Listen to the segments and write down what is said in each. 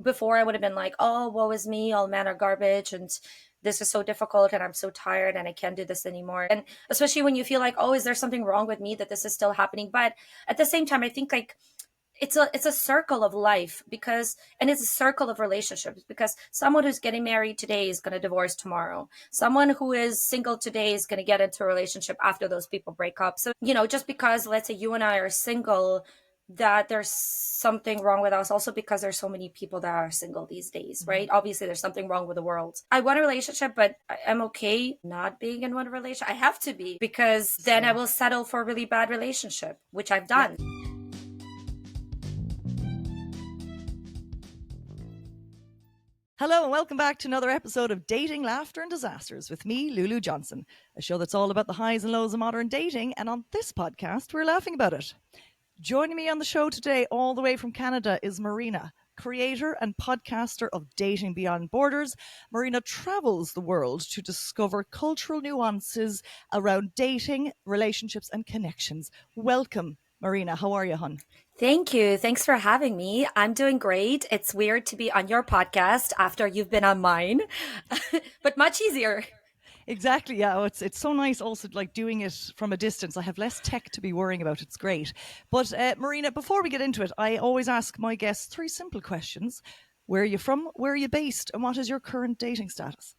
Before I would have been like, oh, woe is me, all men are garbage and this is so difficult and I'm so tired and I can't do this anymore. And especially when you feel like, oh, is there something wrong with me that this is still happening? But at the same time, I think like it's a circle of life because and it's a circle of relationships because someone who's getting married today is going to divorce tomorrow. Someone who is single today is going to get into a relationship after those people break up. So, just because let's say you and I are single, that there's something wrong with us also because there's so many people that are single these days, right? Obviously there's something wrong with the world. I want a relationship, but I'm okay not being in one relationship. I have to be because then I Same. will settle for a really bad relationship, which I've Yeah. done. Hello and welcome back to another episode of Dating, Laughter and Disasters with me, Lulu Johnson, a show that's all about the highs and lows of modern dating, and on this podcast, we're laughing about it. Joining me on the show today, all the way from Canada, is Marina, creator and podcaster of Dating Beyond Borders. Marina travels the world to discover cultural nuances around dating, relationships, and connections. Welcome, Marina. How are you, hon? Thank you. Thanks for having me. I'm doing great. It's weird to be on your podcast after you've been on mine, but much easier. Exactly. Yeah. It's so nice also like doing it from a distance. I have less tech to be worrying about. It's great. But Marina, before we get into it, I always ask my guests three simple questions. Where are you from? Where are you based? And what is your current dating status?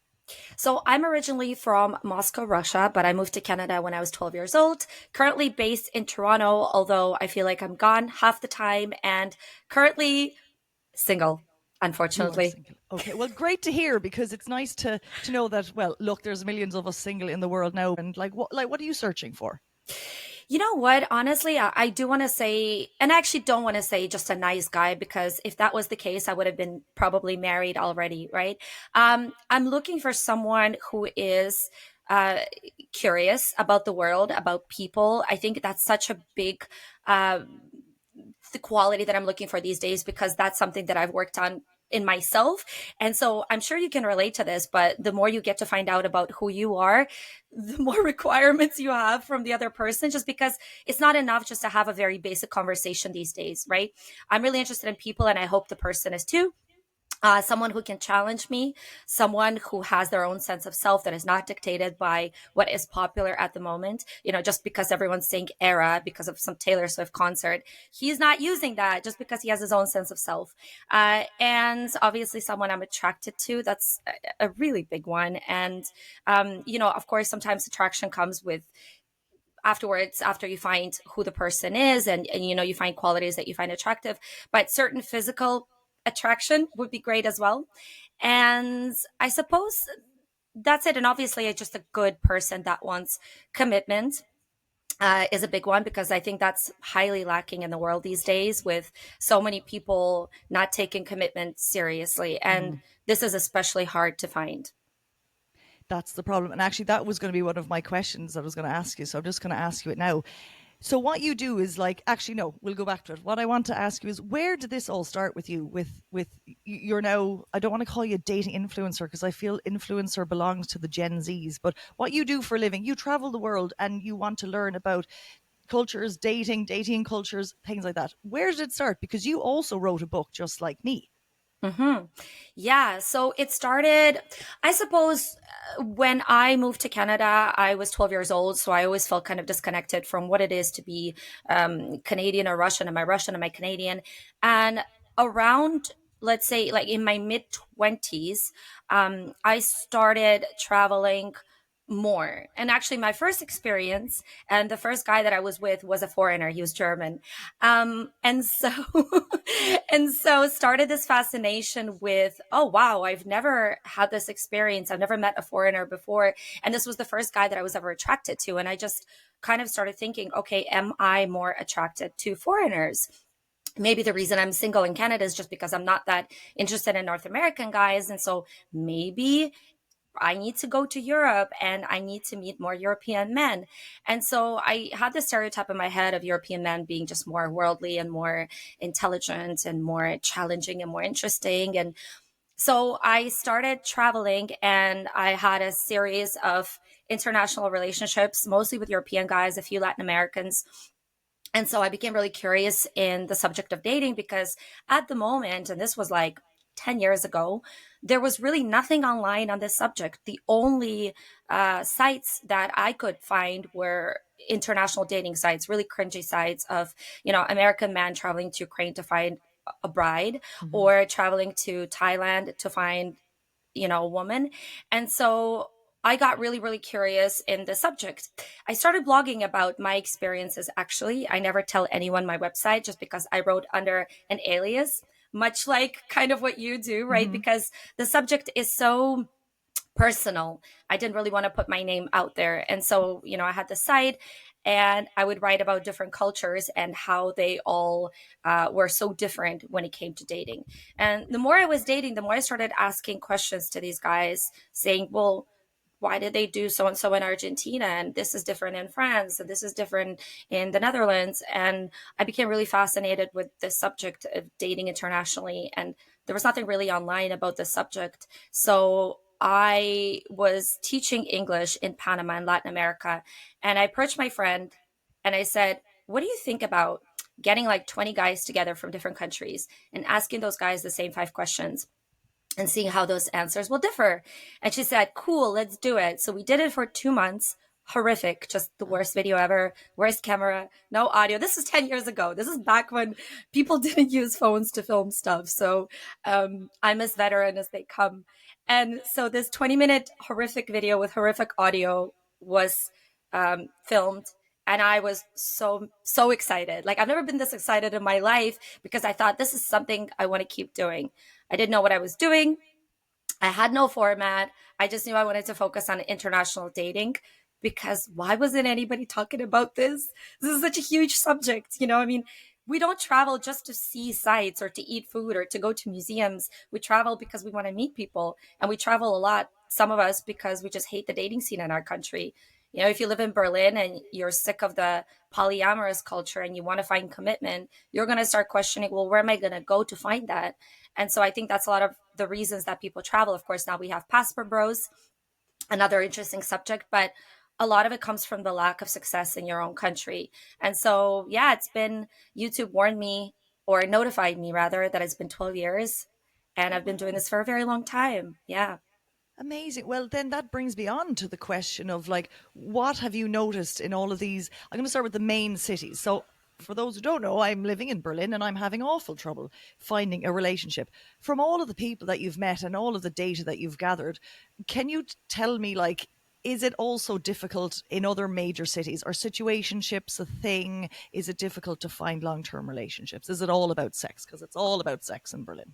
So I'm originally from Moscow, Russia, but I moved to Canada when I was 12 years old. Currently based in Toronto, although I feel like I'm gone half the time and currently single, You are unfortunately. single. Okay. Well, great to hear because it's nice to know that. Well, look, there's millions of us single in the world now, and what are you searching for? You know what? Honestly, I do want to say, and I actually don't want to say just a nice guy because if that was the case, I would have been probably married already, right? I'm looking for someone who is uh, curious about the world, about people. I think that's such a big uh, the quality that I'm looking for these days because that's something that I've worked on in myself. And so I'm sure you can relate to this, but the more you get to find out about who you are, the more requirements you have from the other person, just because it's not enough just to have a very basic conversation these days, right? I'm really interested in people and I hope the person is too. Someone who can challenge me, someone who has their own sense of self that is not dictated by what is popular at the moment. Just because everyone's saying era because of some Taylor Swift concert, he's not using that just because he has his own sense of self. And obviously, someone I'm attracted to, that's a really big one. And, of course, sometimes attraction comes with afterwards after you find who the person is and you find qualities that you find attractive, but certain physical attraction would be great as well. And I suppose that's it. And obviously just a good person that wants commitment is a big one because I think that's highly lacking in the world these days with so many people not taking commitment seriously, and this is especially hard to find. That's the problem. And actually, that was going to be one of my questions I was going to ask you. So I'm just going to ask you it now. So what you do is like, actually, no, we'll go back to it. What I want to ask you is, where did this all start with you? With you're now, I don't want to call you a dating influencer because I feel influencer belongs to the Gen Zs. But what you do for a living, you travel the world and you want to learn about cultures, dating cultures, things like that. Where did it start? Because you also wrote a book just like me. Hmm. Yeah, so it started, I suppose, when I moved to Canada, I was 12 years old. So I always felt kind of disconnected from what it is to be Canadian or Russian. Am I Russian? Am I Canadian? And around, let's say, like in my mid 20s, I started traveling more. And actually, my first experience and the first guy that I was with was a foreigner. He was German. And so and so started this fascination with, oh wow, I've never had this experience. I've never met a foreigner before. And this was the first guy that I was ever attracted to. And I just kind of started thinking, okay, am I more attracted to foreigners? Maybe the reason I'm single in Canada is just because I'm not that interested in North American guys. And so maybe I need to go to Europe and I need to meet more European men. And so I had this stereotype in my head of European men being just more worldly and more intelligent and more challenging and more interesting. And so I started traveling and I had a series of international relationships, mostly with European guys, a few Latin Americans. And so I became really curious in the subject of dating because at the moment, and this was like 10 years ago, there was really nothing online on this subject. The only sites that I could find were international dating sites, really cringy sites of, American man traveling to Ukraine to find a bride, Hmm. or traveling to Thailand to find, a woman. And so I got really, really curious in the subject. I started blogging about my experiences. Actually, I never tell anyone my website just because I wrote under an alias, much like kind of what you do, right? Hmm. Because the subject is so personal. I didn't really want to put my name out there. And so, I had the site, and I would write about different cultures and how they all were so different when it came to dating. And the more I was dating, the more I started asking questions to these guys, saying, well, why did they do so and so in Argentina? And this is different in France, and this is different in the Netherlands. And I became really fascinated with the subject of dating internationally. And there was nothing really online about the subject. So I was teaching English in Panama and Latin America. And I approached my friend and I said, what do you think about getting like 20 guys together from different countries and asking those guys the same 5 questions and seeing how those answers will differ? And she said, cool, let's do it. So we did it for 2 months. Horrific, just the worst video ever, worst camera, no audio. This is 10 years ago. This is back when people didn't use phones to film stuff. So I'm as veteran as they come. And so this 20-minute horrific video with horrific audio was filmed. And I was so, so excited. Like, I've never been this excited in my life because I thought this is something I want to keep doing. I didn't know what I was doing. I had no format. I just knew I wanted to focus on international dating because why wasn't anybody talking about this? This is such a huge subject. I mean, we don't travel just to see sights or to eat food or to go to museums. We travel because we want to meet people, and we travel a lot, some of us, because we just hate the dating scene in our country. If you live in Berlin and you're sick of the polyamorous culture and you want to find commitment, you're going to start questioning, well, where am I going to go to find that? And so I think that's a lot of the reasons that people travel. Of course, now we have passport bros, another interesting subject, but a lot of it comes from the lack of success in your own country. And so, yeah, YouTube warned me, or notified me rather, that it's been 12 years and Oh, I've been doing wow. this for a very long time. Yeah. Amazing. Well, then that brings me on to the question of like, what have you noticed in all of these? I'm going to start with the main cities. So, for those who don't know, I'm living in Berlin and I'm having awful trouble finding a relationship. From all of the people that you've met and all of the data that you've gathered, can you tell me, like, is it also difficult in other major cities? Are situationships a thing? Is it difficult to find long term relationships? Is it all about sex? Because it's all about sex in Berlin.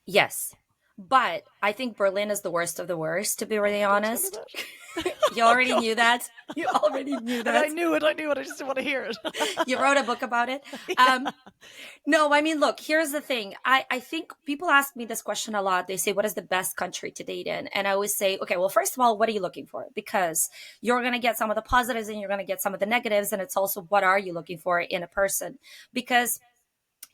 Yes. But I think Berlin is the worst of the worst, to be Oh, really don't tell me honest. that. You Oh, already God. knew that. You already knew And I that. knew it. I knew it. I just didn't want to hear it. You wrote a book about it. Yeah. No, I mean, look, here's the thing. I think people ask me this question a lot. They say, what is the best country to date in? And I always say, okay, well, first of all, what are you looking for? Because you're going to get some of the positives and you're going to get some of the negatives. And it's also, what are you looking for in a person? Because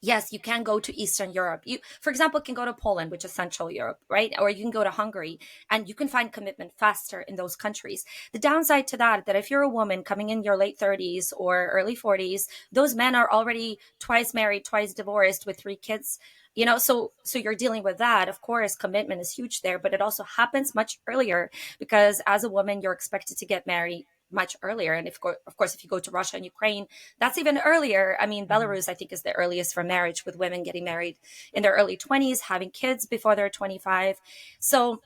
yes, you can go to Eastern Europe. You, for example, can go to Poland, which is Central Europe, right? Or you can go to Hungary, and you can find commitment faster in those countries. The downside to that if you're a woman coming in your late 30s or early 40s, those men are already twice married, twice divorced with 3 kids. So you're dealing with that. Of course, commitment is huge there, but it also happens much earlier because as a woman, you're expected to get married much earlier. And of course, if you go to Russia and Ukraine, that's even earlier. I mean, Mhm. Belarus, I think, is the earliest for marriage, with women getting married in their early 20s, having kids before they're 25. So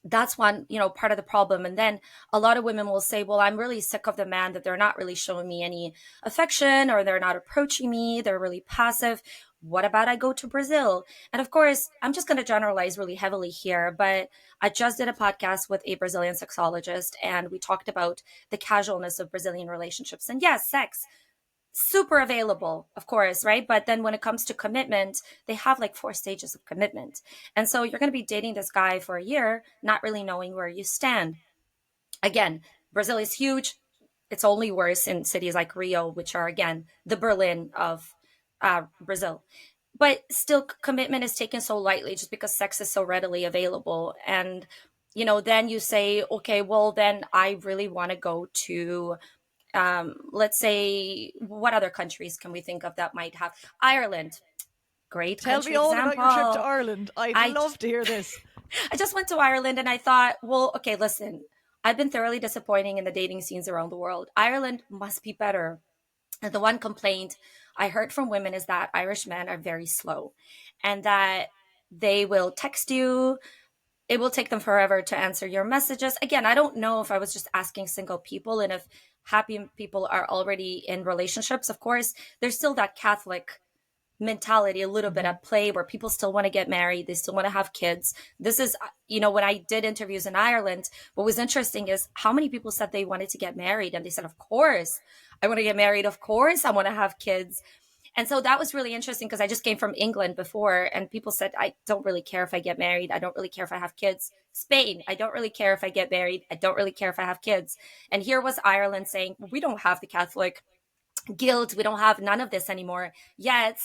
that's one, part of the problem. And then a lot of women will say, well, I'm really sick of the man that they're not really showing me any affection, or they're not approaching me, they're really passive. What about I go to Brazil? And of course, I'm just going to generalize really heavily here, but I just did a podcast with a Brazilian sexologist, and we talked about the casualness of Brazilian relationships. And yes, sex, super available, of course, right? But then when it comes to commitment, they have like 4 stages of commitment. And so you're going to be dating this guy for a year, not really knowing where you stand. Again, Brazil is huge. It's only worse in cities like Rio, which are, again, the Berlin of Brazil. But still, commitment is taken so lightly just because sex is so readily available. And, then you say, okay, well, then I really want to go to, let's say, what other countries can we think of that might have? Ireland. great Tell me country all about your trip to example. Ireland. I'd I love to hear this. I just went to Ireland and I thought, well, okay, listen, I've been thoroughly disappointing in the dating scenes around the world. Ireland must be better. And the one complaint I heard from women is that Irish men are very slow and that they will text you. It will take them forever to answer your messages. Again, I don't know if I was just asking single people and if happy people are already in relationships. Of course, there's still that Catholic mentality a little bit Hmm. at play where people still want to get married, they still want to have kids. This is, when I did interviews in Ireland, what was interesting is how many people said they wanted to get married, and they said, of course I want to get married, of course I want to have kids. And so that was really interesting because I just came from England before, and people said, I don't really care if I get married, I don't really care if I have kids. Spain, I don't really care if I get married, I don't really care if I have kids. And here was Ireland saying, well, we don't have the Catholic guilt, we don't have none of this anymore, yet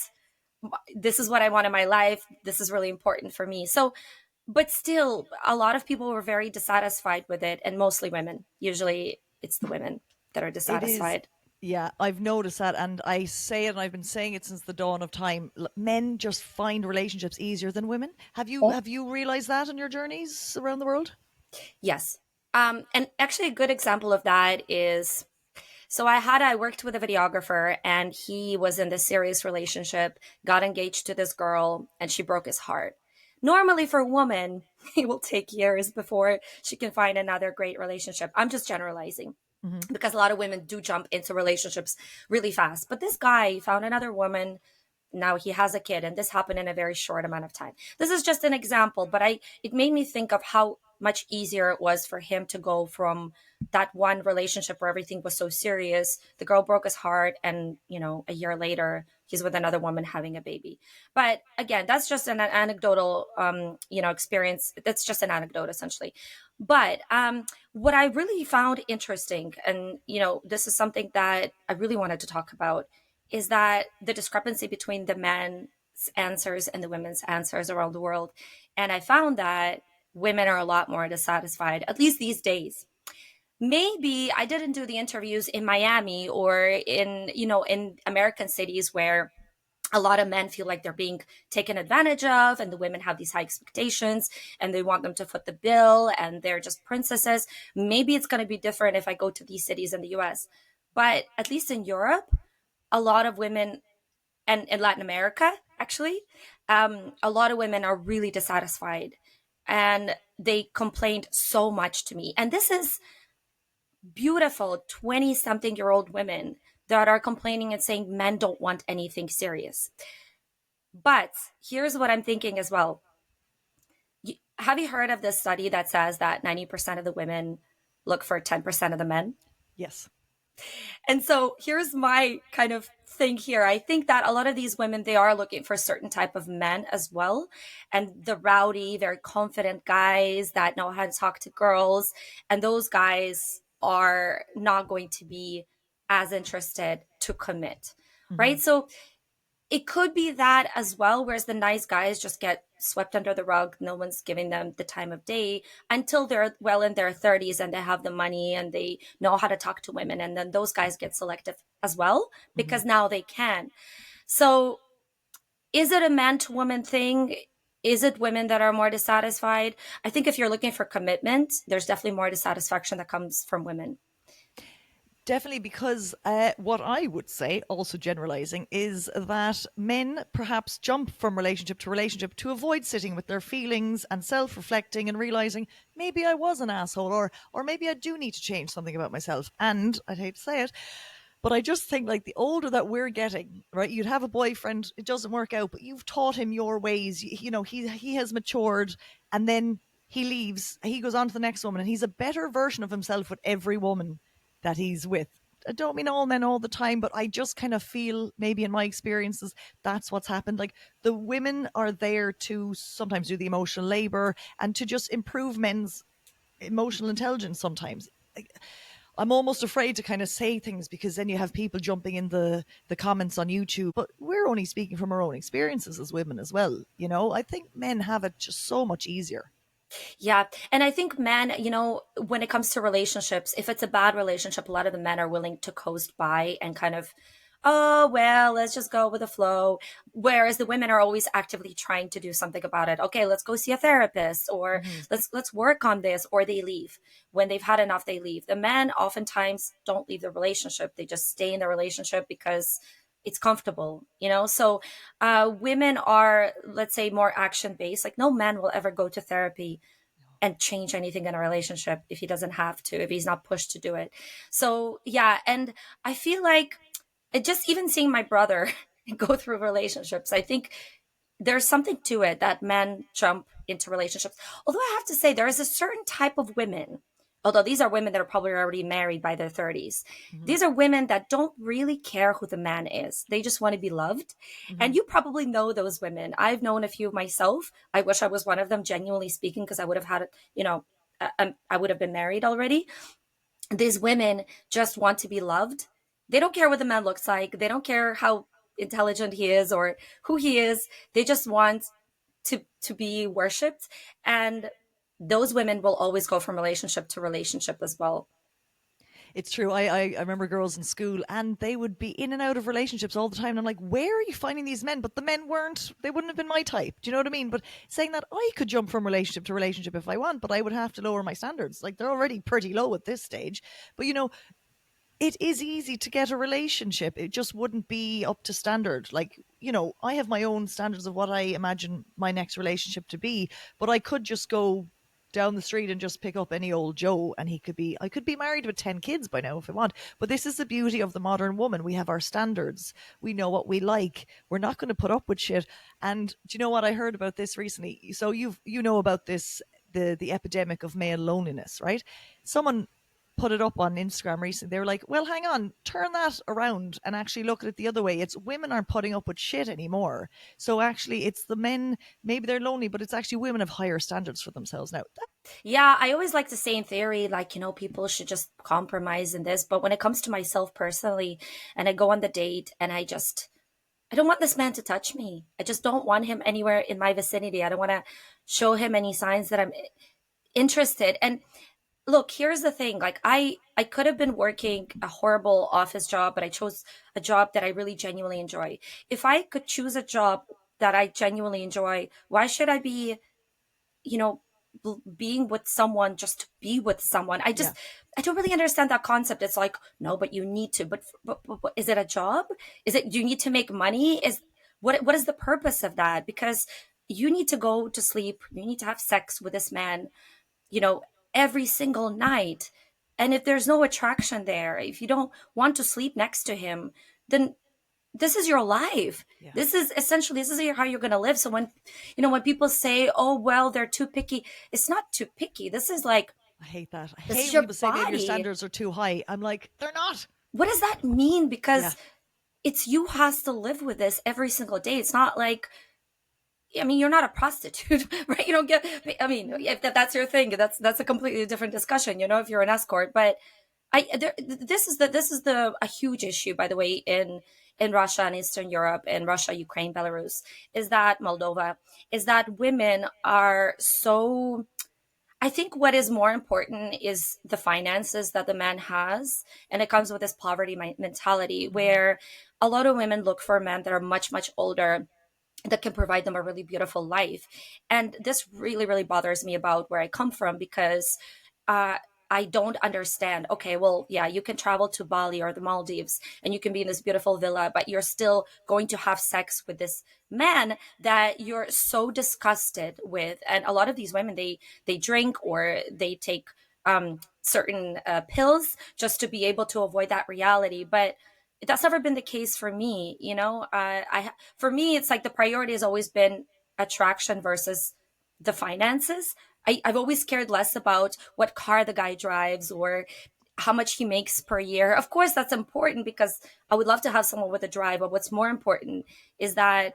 this is what I want in my life. This is really important for me. So, but still, a lot of people were very dissatisfied with it, and mostly women. Usually, it's the women that are It is. dissatisfied. Yeah, I've noticed that, and I say it, and I've been saying it since the dawn of time. Men just find relationships easier than women. Have you realized that in your journeys around the world? Yes. And actually, a good example of that is, so I worked with a videographer, and he was in this serious relationship, got engaged to this girl, and she broke his heart. Normally, for a woman, it will take years before she can find another great relationship. I'm just generalizing Hmm. because a lot of women do jump into relationships really fast. But this guy found another woman. Now he has a kid, and this happened in a very short amount of time. This is just an example, but I it made me think of how much easier it was for him to go from that one relationship where everything was so serious. The girl broke his heart, and a year later he's with another woman having a baby. But again, that's just an anecdotal experience. That's just an anecdote essentially. But what I really found interesting, and this is something that I really wanted to talk about, is that the discrepancy between the men's answers and the women's answers around the world. And I found that women are a lot more dissatisfied, at least these days. Maybe I didn't do the interviews in Miami or in American cities where a lot of men feel like they're being taken advantage of, and the women have these high expectations and they want them to foot the bill and they're just princesses. Maybe it's going to be different if I go to these cities in the US. But at least in Europe, a lot of women, and in Latin America, actually, a lot of women are really dissatisfied, and they complained so much to me. And this is beautiful 20 something year old women that are complaining and saying men don't want anything serious. But here's what I'm thinking as well. Have you heard of this study that says that 90% of the women look for 10% of the men? Yes. And so here's my kind of thing here. I think that a lot of these women, they are looking for a certain type of men as well. And the rowdy, very confident guys that know how to talk to girls. And those guys are not going to be as interested to commit. Hmm. Right. So it could be that as well, whereas the nice guys just get swept under the rug. No one's giving them the time of day until they're well in their 30s and they have the money and they know how to talk to women. And then those guys get selective as well Hmm. because now they can. So is it a man to woman thing? Is it women that are more dissatisfied? I think if you're looking for commitment, there's definitely more dissatisfaction that comes from women. Definitely, because what I would say, also generalizing, is that men perhaps jump from relationship to relationship to avoid sitting with their feelings and self-reflecting and realizing maybe I was an asshole, or maybe I do need to change something about myself. And I'd hate to say it, but I just think like the older that we're getting, right? You'd have a boyfriend, it doesn't work out, but you've taught him your ways. He has matured, and then he leaves. He goes on to the next woman, and he's a better version of himself with every woman that he's with. I don't mean all men all the time, but I just kind of feel maybe in my experiences that's what's happened. Like the women are there to sometimes do the emotional labor and to just improve men's emotional intelligence sometimes. I'm almost afraid to kind of say things because then you have people jumping in the comments on YouTube. But we're only speaking from our own experiences as women as well. I think men have it just so much easier. Yeah. And I think men, when it comes to relationships, if it's a bad relationship, a lot of the men are willing to coast by and kind of oh well, let's just go with the flow, whereas the women are always actively trying to do something about it. Okay, let's go see a therapist, or Hmm. let's work on this, or they leave. When they've had enough, they leave. The men oftentimes don't leave the relationship, they just stay in the relationship because it's comfortable, you know. So women are, let's say, more action based. Like no man will ever go to therapy and change anything in a relationship if he doesn't have to, if he's not pushed to do it. So yeah, and I feel like it, just even seeing my brother go through relationships, I think there's something to it that men jump into relationships. Although I have to say, there is a certain type of women, although these are women that are probably already married by their 30s. Hmm. These are women that don't really care who the man is. They just want to be loved. Hmm. And you probably know those women. I've known a few myself. I wish I was one of them, genuinely speaking, because I would have had, you know, I would have been married already. These women just want to be loved. They don't care what the man looks like. They don't care how intelligent he is or who he is. They just want to be worshipped. And those women will always go from relationship to relationship as well. It's true. I remember girls in school and they would be in and out of relationships all the time. And I'm like, where are you finding these men? But the men weren't, they wouldn't have been my type. Do you know what I mean? But saying that I could jump from relationship to relationship if I want, but I would have to lower my standards. Like they're already pretty low at this stage. But you know, it is easy to get a relationship. It just wouldn't be up to standard. Like, you know, I have my own standards of what I imagine my next relationship to be, but I could just go down the street and just pick up any old Joe and I could be married with 10 kids by now if I want. But this is the beauty of the modern woman. We have our standards. We know what we like. We're not going to put up with shit. And do you know what I heard about this recently? So you know about this, the epidemic of male loneliness, right? Someone put it up on Instagram recently. They were like, well, hang on, turn that around and actually look at it the other way. It's women aren't putting up with shit anymore. So actually, it's the men, maybe they're lonely, but it's actually women have higher standards for themselves now. Yeah, I always like to say in theory, like, you know, people should just compromise in this. But when it comes to myself personally, and I go on the date and I don't want this man to touch me. I just don't want him anywhere in my vicinity. I don't want to show him any signs that I'm interested. And look, here's the thing. Like I could have been working a horrible office job, but I chose a job that I really genuinely enjoy. If I could choose a job that I genuinely enjoy, why should I be, you know, being with someone just to be with someone? Yeah, I don't really understand that concept. It's like, no, but you need to. But is it a job? Is it, do you need to make money? Is what is the purpose of that? Because you need to go to sleep, you need to have sex with this man, you know, every single night. And if there's no attraction there, if you don't want to sleep next to him, then this is your life. yeah. This is essentially, this is how you're going to live. So when, you know, when people say, oh, well, they're too picky, it's not too picky. This is like, I hate that. I this hate is when your people say maybe your body. standards are too high. I'm like, they're not. What does that mean? Yeah, Because it's you has to live with this every single day. It's not like, I mean, you're not a prostitute, right? You don't get. I mean, if that's your thing, that's a completely different discussion. You know, if you're an escort, but this is the a huge issue, by the way, in Russia and Eastern Europe, in Russia, Ukraine, Belarus, is that Moldova, is that women are so. I think what is more important is the finances that the man has, and it comes with this poverty mentality, hmm, where a lot of women look for men that are much older that can provide them a really beautiful life. And this really, really bothers me about where I come from because uh, I don't understand. Okay, well, yeah, you can travel to Bali or the Maldives and you can be in this beautiful villa, but you're still going to have sex with this man that you're so disgusted with. And a lot of these women, they drink or they take certain pills just to be able to avoid that reality. But that's never been the case for me. You know, for me, it's like the priority has always been attraction versus the finances. I've always cared less about what car the guy drives or how much he makes per year. Of course, that's important because I would love to have someone with a drive. But what's more important is that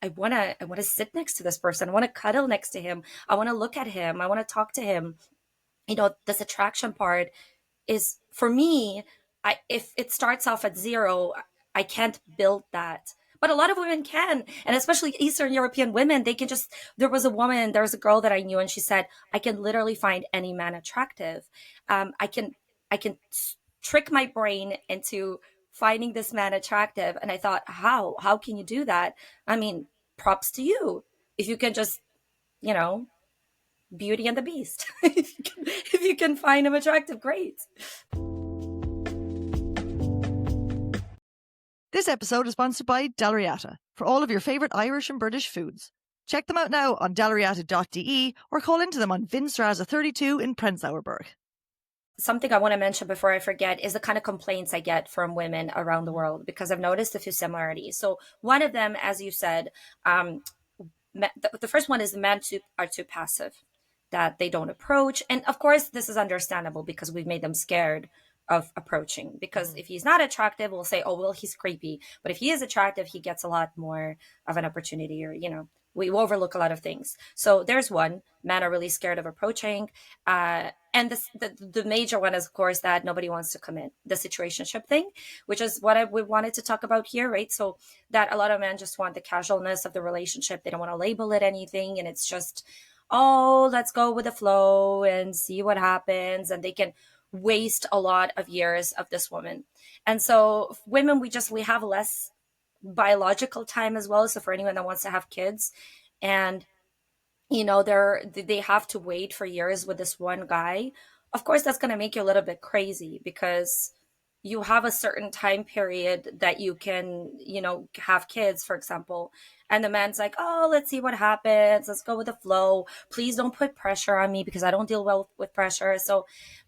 I wanna sit next to this person. I want to cuddle next to him. I want to look at him. I want to talk to him. You know, this attraction part is for me. If it starts off at zero, I can't build that. But a lot of women can, and especially Eastern European women, they can just. There was a girl that I knew, and she said, "I can literally find any man attractive. I can, I can trick my brain into finding this man attractive. And I thought, how can you do that? I mean, props to you. If you can just, you know, Beauty and the Beast. If you can find him attractive, great. This episode is sponsored by Dalriata for all of your favourite Irish and British foods. Check them out now on dalriata.de or call into them on Vinstraza 32 in Prenzlauer Berg. Something I want to mention before I forget is the kind of complaints I get from women around the world, because I've noticed a few similarities. So one of them, as you said, um, the first one is the men are too passive, that they don't approach. And of course, this is understandable because we've made them scared of approaching. Because if he's not attractive, we'll say, oh, well, he's creepy. But if he is attractive, he gets a lot more of an opportunity, or, we overlook a lot of things. So there's one. Men are really scared of approaching. And the major one is, of course, that nobody wants to commit, the situationship thing, which is what we wanted to talk about here, right? So that a lot of men just want the casualness of the relationship. They don't want to label it anything. And it's just, oh, let's go with the flow and see what happens. And they can waste a lot of years of this woman. And so women, we have less biological time as well. So for anyone that wants to have kids, and they have to wait for years with this one guy, of course that's going to make you a little bit crazy, because you have a certain time period that you can have kids, for example, and the man's like, oh, let's see what happens, let's go with the flow, please don't put pressure on me because I don't deal well with pressure. So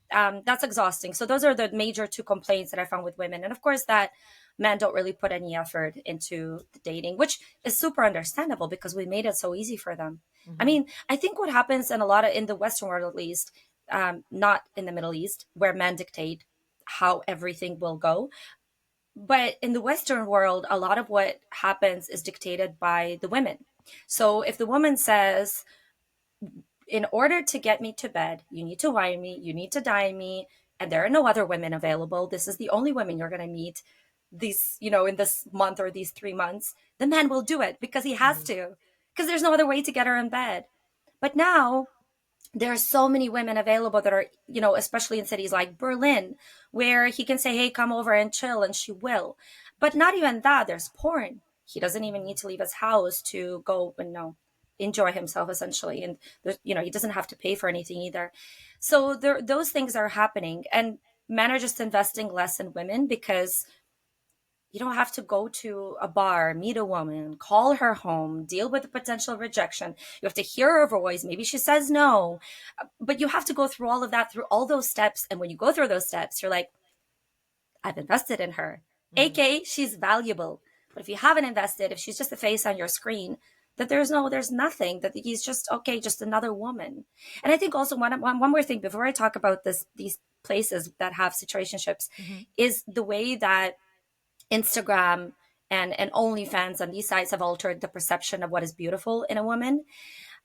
that's exhausting. So those are the major two complaints that I found with women. And of course that men don't really put any effort into the dating, which is super understandable because we made it so easy for them. I Mm-hmm. mean, I think what happens in the Western world, at least, not in the Middle East, where men dictate how everything will go. But in the Western world, a lot of what happens is dictated by the women. So if the woman says, in order to get me to bed, you need to wine me, you need to dine me, and there are no other women available. This is the only women you're going to meet in this month or these 3 months. The man will do it because he has Mm-hmm. to, because there's no other way to get her in bed. But now there are so many women available that are, especially in cities like Berlin, where he can say, hey, come over and chill, and she will. But not even that, there's porn. He doesn't even need to leave his house to go and enjoy himself, essentially. And there's, he doesn't have to pay for anything either. So those things are happening. And men are just investing less in women because you don't have to go to a bar, meet a woman, call her home, deal with the potential rejection. You have to hear her voice. Maybe she says no, but you have to go through all of that, through all those steps. And when you go through those steps, you're like, I've invested in her. Mm-hmm. AK, she's valuable. But if you haven't invested, if she's just a face on your screen, that there's nothing, that he's just, okay, just another woman. And I think also one more thing before I talk about these places that have situationships Mm-hmm. is the way that Instagram and OnlyFans and these sites have altered the perception of what is beautiful in a woman.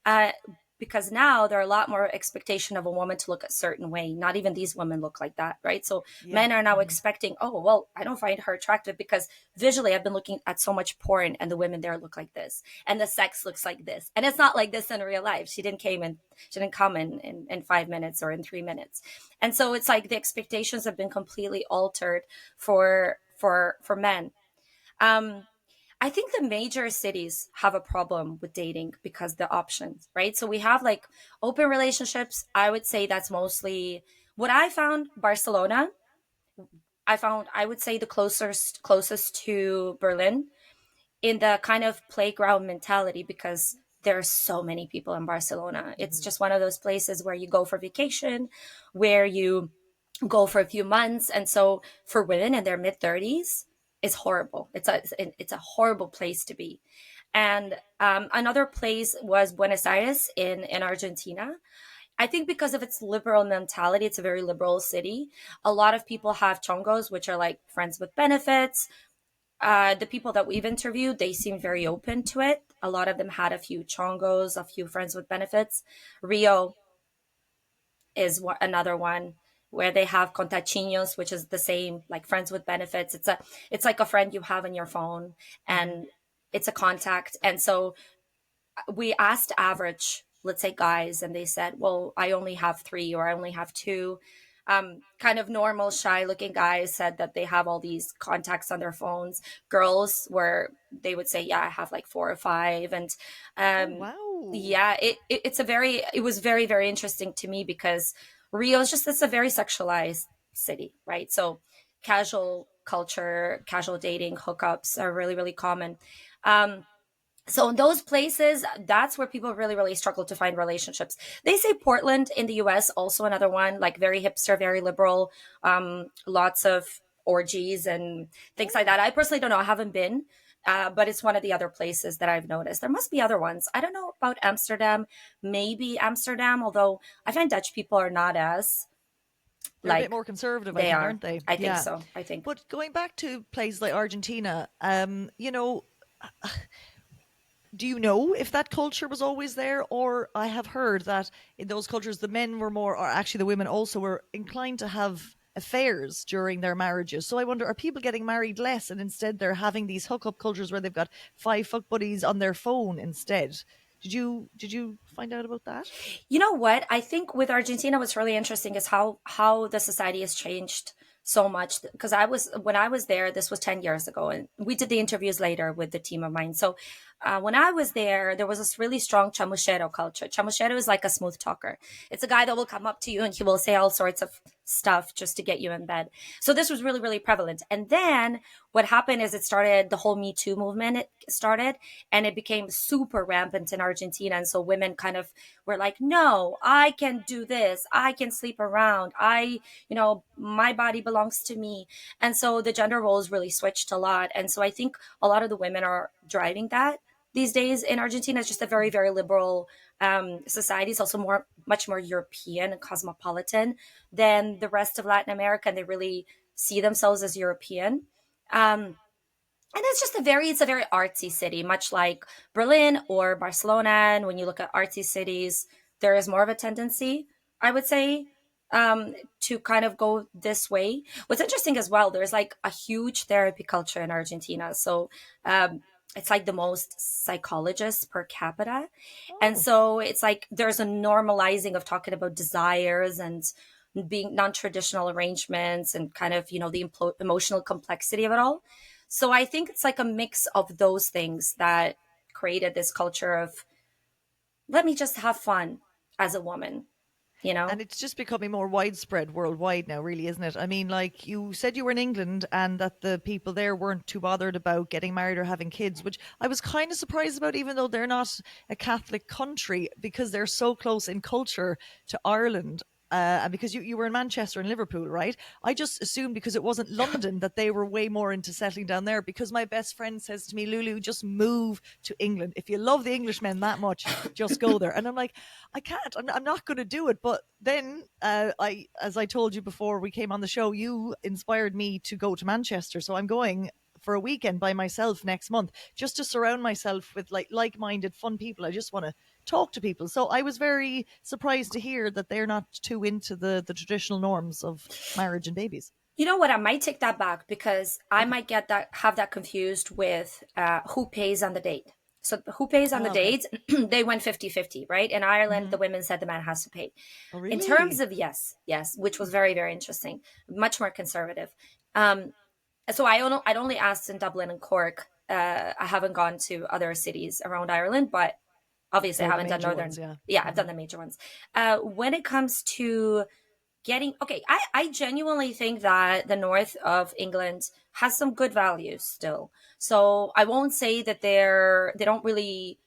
Uh, because now there are a lot more expectation of a woman to look a certain way. Not even these women look like that, right? So Yeah. men are now Mm-hmm. expecting, oh, well, I don't find her attractive because visually I've been looking at so much porn and the women there look like this and the sex looks like this. And it's not like this in real life. She didn't come in 5 minutes or in 3 minutes. And so it's like the expectations have been completely altered for men. Um, I think the major cities have a problem with dating because the options, right? So we have like open relationships. I would say that's mostly what I found. Barcelona, I would say the closest to Berlin in the kind of playground mentality, because there are so many people in Barcelona. It's Mm-hmm. just one of those places where you go for vacation, where you go for a few months. And so for women in their mid 30s, it's horrible. It's a horrible place to be. And another place was Buenos Aires in Argentina. I think because of its liberal mentality, it's a very liberal city. A lot of people have chongos, which are like friends with benefits. The people that we've interviewed, they seem very open to it. A lot of them had a few chongos, a few friends with benefits. Rio is another one where they have contachinos, which is the same, like friends with benefits. It's like a friend you have in your phone, Mm-hmm. and it's a contact. And so we asked average, let's say guys, and they said, well, I only have three or I only have two. Kind of normal, shy looking guys said that they have all these contacts on their phones. Girls were, they would say, yeah, I have like four or five. And Oh, um, wow. yeah, it's a very, it was very, very interesting to me because Rio is just, it's a very sexualized city, right? So casual culture, casual dating, hookups are really, really common. Um, so in those places, that's where people really, really struggle to find relationships. They say Portland in the US, also another one, like very hipster, very liberal, lots of orgies and things like Oh. that. I personally don't know, I haven't been, but it's one of the other places that I've noticed. There must be other ones. I don't know about Amsterdam, maybe Amsterdam, although I find Dutch people are not as They're a bit like more conservative, I they think, are. aren't they? I think Yeah. so. I think. But going back to places like Argentina, do you know if that culture was always there? Or I have heard that in those cultures, the men were more, or actually the women also were inclined to have affairs during their marriages. So I wonder, are people getting married less and instead they're having these hookup cultures where they've got five fuck buddies on their phone instead? Did you find out about that? You know what? I think with Argentina, what's really interesting is how the society has changed so much. Because I was when I was there, this was 10 years ago, and we did the interviews later with the team of mine. So when I was there was this really strong chamuchero culture. Chamuchero is like a smooth talker. It's a guy that will come up to you and he will say all sorts of stuff just to get you in bed. So this was really, really prevalent. And then what happened is it started the whole Me Too movement. It started and it became super rampant in Argentina. And so women kind of were like, no, I can do this. I can sleep around. My body belongs to me. And so the gender roles really switched a lot. And so I think a lot of the women are driving that these days in Argentina. It's just a very, very liberal society. It's also much more European and cosmopolitan than the rest of Latin America. And they really see themselves as European. Um, and it's a very artsy city, much like Berlin or Barcelona. And when you look at artsy cities, there is more of a tendency, I would say, to kind of go this way. What's interesting as well, there's like a huge therapy culture in Argentina. So it's like the most psychologists per capita. And Oh. so it's like there's a normalizing of talking about desires and being non-traditional arrangements and kind of the emotional complexity of it all. So I think it's like a mix of those things that created this culture of let me just have fun as a woman, you know? And it's just becoming more widespread worldwide now, really, isn't it? I mean, like you said, you were in England and that the people there weren't too bothered about getting married or having kids, which I was kind of surprised about, even though they're not a Catholic country, because they're so close in culture to Ireland. And because you were in Manchester and Liverpool, right? I just assumed because it wasn't London that they were way more into settling down there. Because my best friend says to me, Lulu, just move to England. If you love the Englishmen that much, just go there. And I'm like, I can't. I'm not going to do it. But then, as I told you before we came on the show, you inspired me to go to Manchester. So I'm going for a weekend by myself next month, just to surround myself with like-minded, fun people. I just want to talk to people. So I was very surprised to hear that they're not too into the traditional norms of marriage and babies. You know what? I might take that back because I Okay. might have that confused with who pays on the date. So who pays on the Ah, okay. date? They went 50-50, right? In Ireland, Hmm. the women said the man has to pay. Oh, In terms really? of yes, yes, which was Hmm. very, very interesting, much more conservative. Um, so I'd only asked in Dublin and Cork. I haven't gone to other cities around Ireland, but obviously I They're the haven't done major ones, Northern. yeah. Yeah, I've Hmm. done the major ones. When it comes to getting okay, I genuinely think that the north of England has some good values still. So I won't say that they don't really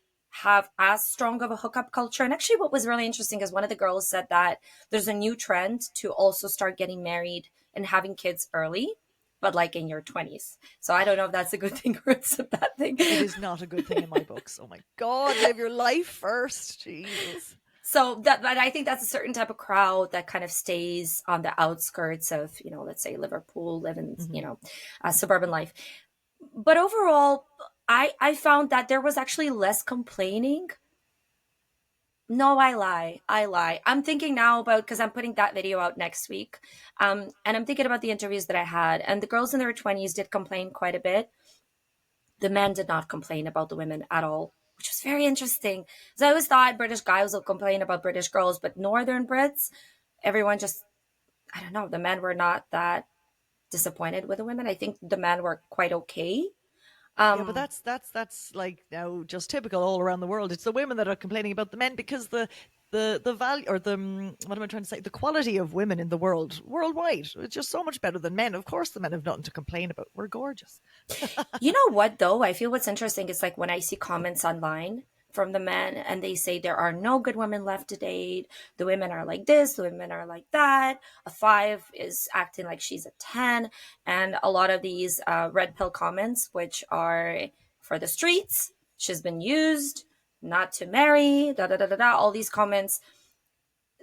have as strong of a hookup culture. And actually what was really interesting is one of the girls said that there's a new trend to also start getting married and having kids early, but like in your 20s. So I don't know if that's a good thing or it's a bad thing. It is not a good thing in my books. Oh my God, live your life first. Jesus. So that, but I think that's a certain type of crowd that kind of stays on the outskirts of, let's say Liverpool, living, Hmm. suburban life. But overall, I found that there was actually less complaining. No, I lie. I lie. I'm thinking now about because I'm putting that video out next week, and I'm thinking about the interviews that I had, and the girls in their 20s did complain quite a bit. The men did not complain about the women at all, which was very interesting. So I always thought British guys will complain about British girls, but Northern Brits, everyone just I don't know, the men were not that disappointed with the women. I think the men were quite okay. Yeah, but Um, that's like now just typical all around the world. It's the women that are complaining about the men because the value or the what am I trying to say? The quality of women in the world worldwide, it's just so much better than men. Of course, the men have nothing to complain about. We're gorgeous. You know what though? I feel what's interesting is like when I see comments online from the men and they say there are no good women left to date. The women are like this, the women are like that. A five is acting like she's a 10. And a lot of these red pill comments, which are for the streets, she's been used, not to marry, da da da da da. All these comments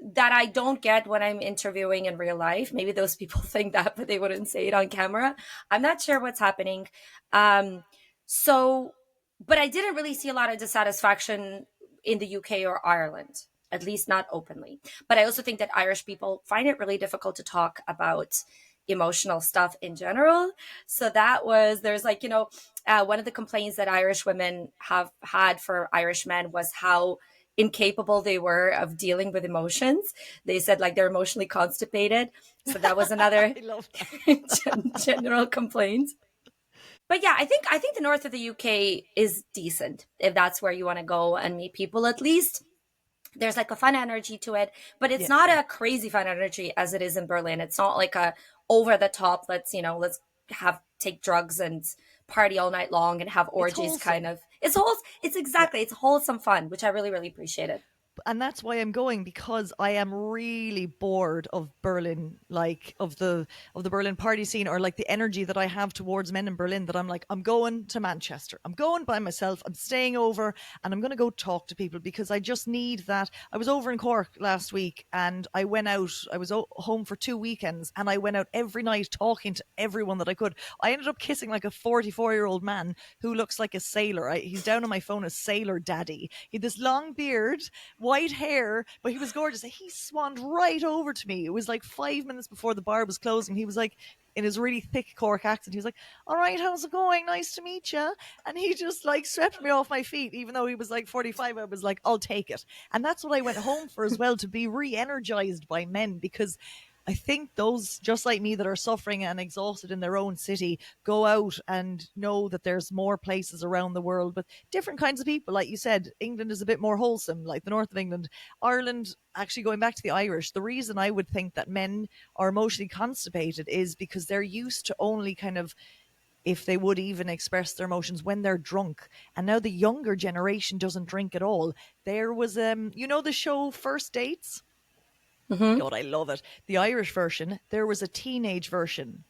that I don't get when I'm interviewing in real life. Maybe those people think that, but they wouldn't say it on camera. I'm not sure what's happening. Um, so, but I didn't really see a lot of dissatisfaction in the UK or Ireland, at least not openly. But I also think that Irish people find it really difficult to talk about emotional stuff in general. So that was, there's like, one of the complaints that Irish women have had for Irish men was how incapable they were of dealing with emotions. They said like they're emotionally constipated. So that was another I love that. general complaint. But yeah, I think the north of the UK is decent if that's where you want to go and meet people. At least there's like a fun energy to it, but it's Yeah, not yeah. a crazy fun energy as it is in Berlin. It's not like a over the top, let's have take drugs and party all night long and have It's orgies kind wholesome. of. It's Yeah. exactly, it's wholesome fun, which I really really appreciated. And that's why I'm going because I am really bored of Berlin, like of the Berlin party scene or like the energy that I have towards men in Berlin. That I'm like, I'm going to Manchester. I'm going by myself. I'm staying over, and I'm going to go talk to people because I just need that. I was over in Cork last week, and I went out. I was home for 2 weekends, and I went out every night talking to everyone that I could. I ended up kissing like a 44-year-old man who looks like a sailor. He's down on my phone as Sailor Daddy. He had this long beard, white hair, but he was gorgeous. He swanned right over to me. It was like 5 minutes before the bar was closing. He was like, in his really thick Cork accent, he was like, "All right, how's it going? Nice to meet you." And he just like swept me off my feet, even though he was like 45. I was like, "I'll take it." And that's what I went home for as well, to be re energized by men, because I think those just like me that are suffering and exhausted in their own city go out and know that there's more places around the world with different kinds of people. Like you said, England is a bit more wholesome, like the north of England. Ireland, actually going back to the Irish, the reason I would think that men are emotionally constipated is because they're used to only kind of, if they would even express their emotions, when they're drunk. And now the younger generation doesn't drink at all. There was the show First Dates? Hmm. God, I love it. The Irish version, there was a teenage version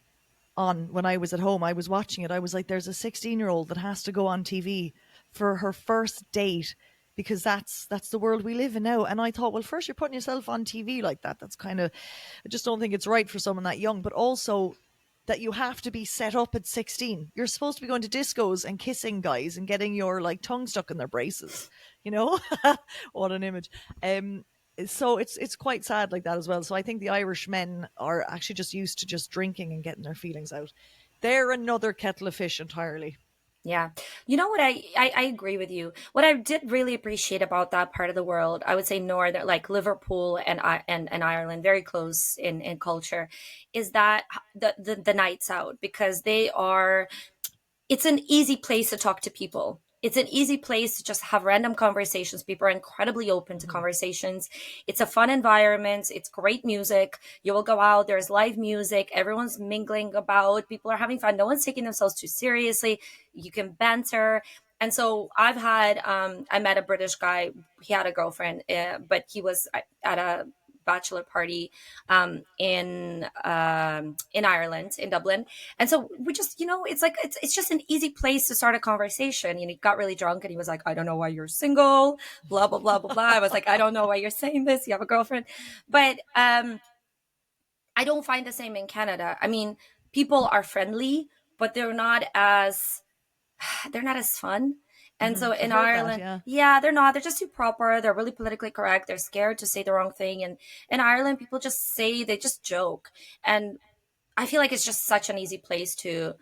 on when I was at home. I was watching it. I was like, there's a 16-year-old that has to go on TV for her first date because that's the world we live in now. And I thought, well, first you're putting yourself on TV like that. That's kind of, I just don't think it's right for someone that young. But also that you have to be set up at 16. You're supposed to be going to discos and kissing guys and getting your like tongue stuck in their braces. You know, what an image. So it's quite sad like that as well. So I think the Irish men are actually just used to just drinking and getting their feelings out. They're another kettle of fish entirely. Yeah. You know what? I agree with you. What I did really appreciate about that part of the world, I would say northern, like Liverpool and Ireland, very close in culture, is that the nights out, because it's an easy place to talk to people. It's an easy place to just have random conversations. People are incredibly open to Mhm. conversations. It's a fun environment. It's great music. You will go out, there's live music. Everyone's mingling about. People are having fun. No one's taking themselves too seriously. You can banter. And so I met a British guy. He had a girlfriend, but he was at a bachelor party in Ireland, in Dublin. And so we just, it's like it's just an easy place to start a conversation. He got really drunk and he was like, "I don't know why you're single, blah blah blah blah blah." I was like, "I don't know why you're saying this. You have a girlfriend." But I don't find the same in Canada. I mean, people are friendly, but they're not as fun. And so I've in heard that, Ireland, yeah. yeah, they're not. They're just too proper. They're really politically correct. They're scared to say the wrong thing. And in Ireland, people they just joke. And I feel like it's just such an easy place to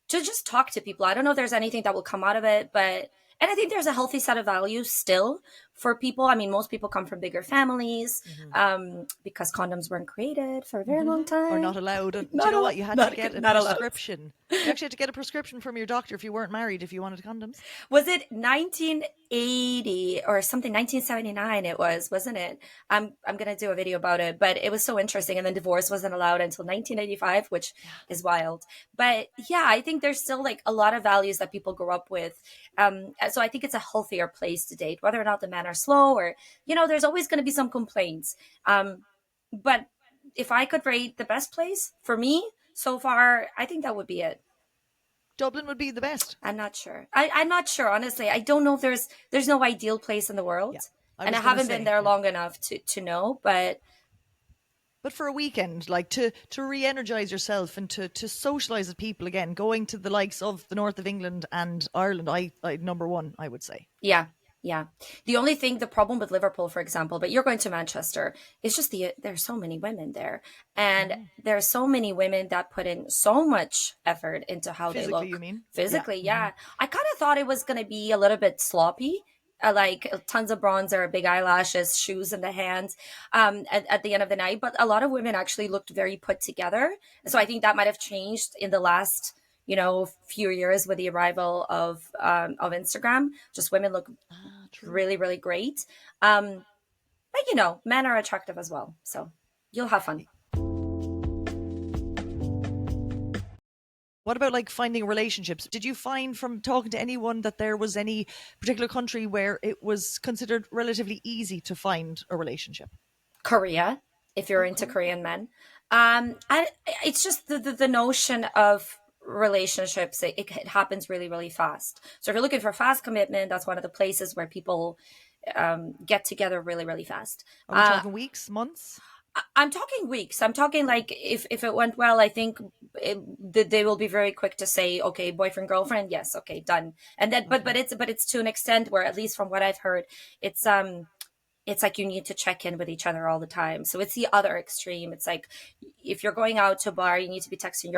just talk to people. I don't know if there's anything that will come out of it, but and I think there's a healthy set of values still for people. I mean, most people come from bigger families, Hmm. because condoms weren't created for a very long Or time. not allowed. And do you Not know allowed. what? You had to get a Not allowed. prescription. You actually had to get a prescription from your doctor if you weren't married if you wanted condoms. Was it 1980 or something? 1979 it was, wasn't it? I'm gonna do a video about it, but it was so interesting. And then divorce wasn't allowed until 1985, which Yeah. is wild. But yeah, I think there's still like a lot of values that people grow up with. So I think it's a healthier place to date, whether or not the men are slow or, there's always going to be some complaints. But if I could rate the best place for me so far, I think that would be it. Dublin would be the best. I'm not sure. I'm not sure, honestly. I don't know if there's no ideal place in the Yeah. world. I And I was going to haven't been say, there yeah. long enough to know, but But for a weekend, like to re-energize yourself and to socialize with people again, going to the likes of the north of England and Ireland, I number one, I would say. yeah, yeah. The problem with Liverpool, for example, but you're going to Manchester, is just there's so many women there. And Mm. there's so many women that put in so much effort into how they Physically, you look mean? Yeah. physically. Hmm. Yeah. I kind of thought it was going to be a little bit sloppy. Like tons of bronzer, big eyelashes, shoes in the hands, at the end of the night. But a lot of women actually looked very put together. So I think that might have changed in the last, few years with the arrival of Instagram. Just women look Ah, true. really, really great. But men are attractive as well. So you'll have fun. What about like finding relationships? Did you find from talking to anyone that there was any particular country where it was considered relatively easy to find a relationship? Korea, if you're Oh, into Korea. Korean men. It's just the notion of relationships. It happens really, really fast. So if you're looking for fast commitment, that's one of the places where people get together really, really fast. Are we talking weeks, months? I'm talking weeks. I'm talking like if it went well, I think they will be very quick to say, okay, boyfriend, girlfriend, yes, okay, done. And then, but Okay. it's to an extent where, at least from what I've heard, it's um it's like you need to check in with each other all the time. So it's the other extreme. It's like if you're going out to a bar, you need to be texting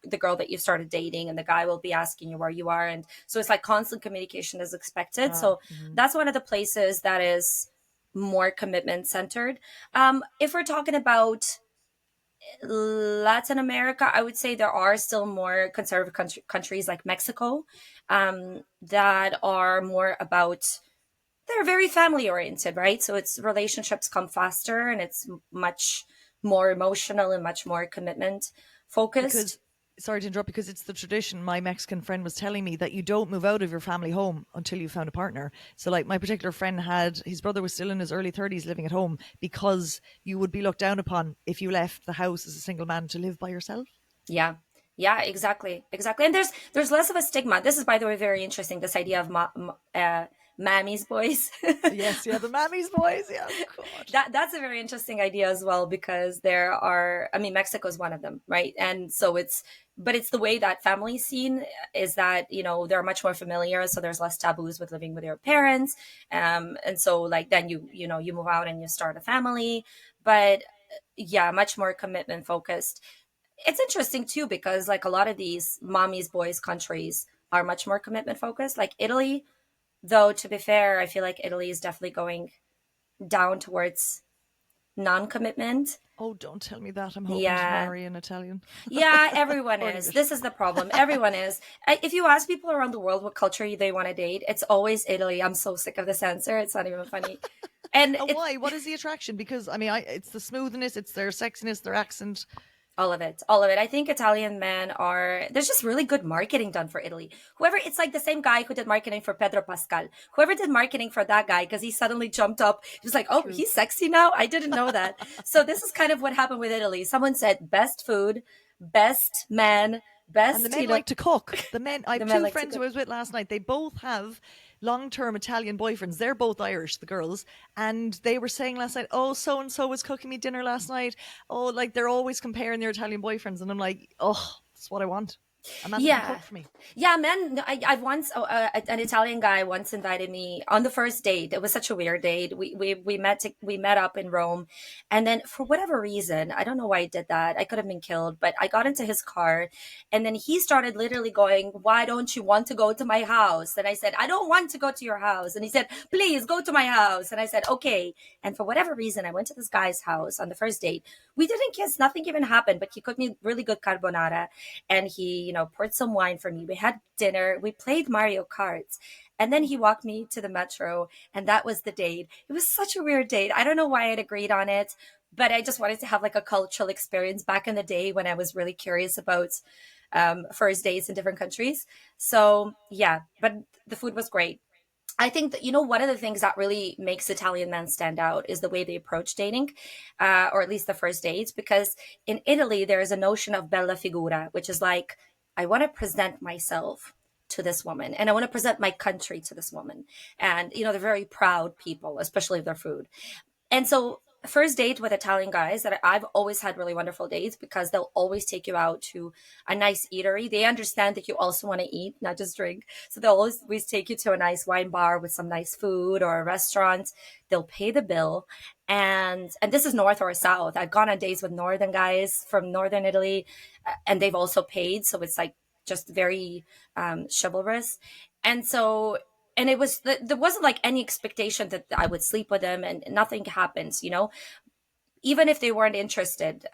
the girl that you started dating, and the guy will be asking you where you are, and so it's like constant communication is expected. Ah, So mhm. that's one of the places that is more commitment centered. If we're talking about Latin America, I would say there are still more conservative countries like Mexico, that are more about, they're very family oriented, right? So it's relationships come faster, and it's much more emotional and much more commitment focused. Because, sorry to interrupt, because it's the tradition. My Mexican friend was telling me that you don't move out of your family home until you found a partner. So, like, my particular friend had his brother was still in his early 30s living at home because you would be looked down upon if you left the house as a single man to live by yourself. Yeah. Yeah, exactly. Exactly. And there's less of a stigma. This is, by the way, very interesting, this idea of mammy's boys. Yes, yeah, the Mammy's boys. Yeah, God. That's a very interesting idea as well, because there are, I mean, Mexico is one of them, right? And so it's the way that family scene is, that they're much more familiar, so there's less taboos with living with your parents. And so, like, then you move out and you start a family. But yeah, much more commitment focused. It's interesting too, because like a lot of these mommy's boys countries are much more commitment focused, like Italy. Though, to be fair, I feel like Italy is definitely going down towards non-commitment. Oh, don't tell me that. I'm hoping to Yeah. marry an Italian Yeah, everyone or an is. English. This is the problem. Everyone is. If you ask people around the world what culture they want to date, it's always Italy. I'm so sick of this answer. It's not even funny. And And it's why? What is the attraction? Because I mean, it's the smoothness, it's their sexiness, their accent. all of it. All of it. I think Italian men are, there's just really good marketing done for Italy. Whoever, it's like the same guy who did marketing for Pedro Pascal. Whoever did marketing for that guy, because he suddenly jumped up, he was like, oh, True. he's sexy now? I didn't know that. So this is kind of what happened with Italy. Someone said best food, best man, And the best, men like to cook. The men, I the have men two like to friends who cook. I was with last night. They both have long-term Italian boyfriends. They're both Irish, the girls, and they were saying last night, "Oh, so and so was cooking me dinner last night." Oh, like they're always comparing their Italian boyfriends, and I'm like, "Oh, that's what I want." A man that can Yeah. cook for me. Yeah, man. I've once an Italian guy once invited me on the first date. It was such a weird date. We met up in Rome, and then for whatever reason, I don't know why he did that. I could have been killed, but I got into his car, and then he started literally going, "Why don't you want to go to my house?" And I said, "I don't want to go to your house." And he said, "Please go to my house." And I said, "Okay." And for whatever reason, I went to this guy's house on the first date. We didn't kiss. Nothing even happened, but he cooked me really good carbonara, and he, poured some wine for me. We had dinner. We played Mario Karts. And then he walked me to the metro, and that was the date. It was such a weird date. I don't know why I'd agreed on it, but I just wanted to have like a cultural experience back in the day when I was really curious about first dates in different countries. So, yeah, but the food was great. I think that, one of the things that really makes Italian men stand out is the way they approach dating, or at least the first dates. Because in Italy, there is a notion of bella figura, which is like, I want to present myself to this woman and I want to present my country to this woman. And, they're very proud people, especially of their food. And so, first date with Italian guys that I've always had really wonderful dates because they'll always take you out to a nice eatery. They understand that you also want to eat, not just drink. So they'll always take you to a nice wine bar with some nice food or a restaurant. They'll pay the bill. And this is north or south. I've gone on dates with northern guys from northern Italy, and they've also paid. So it's like just very chivalrous. And so and there wasn't like any expectation that I would sleep with them, and nothing happens. Even if they weren't interested,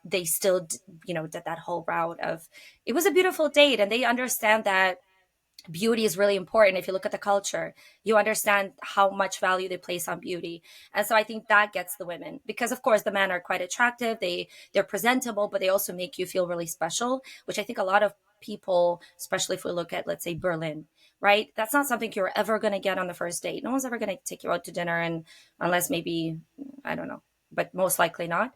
they still did that whole route of, it was a beautiful date, and they understand that beauty is really important. If you look at the culture, you understand how much value they place on beauty. And so I think that gets the women, because of course the men are quite attractive, they're presentable, but they also make you feel really special, which I think a lot of people, especially if we look at, let's say, Berlin, right, that's not something you're ever going to get on the first date. No one's ever going to take you out to dinner, and unless maybe, I don't know, but most likely not.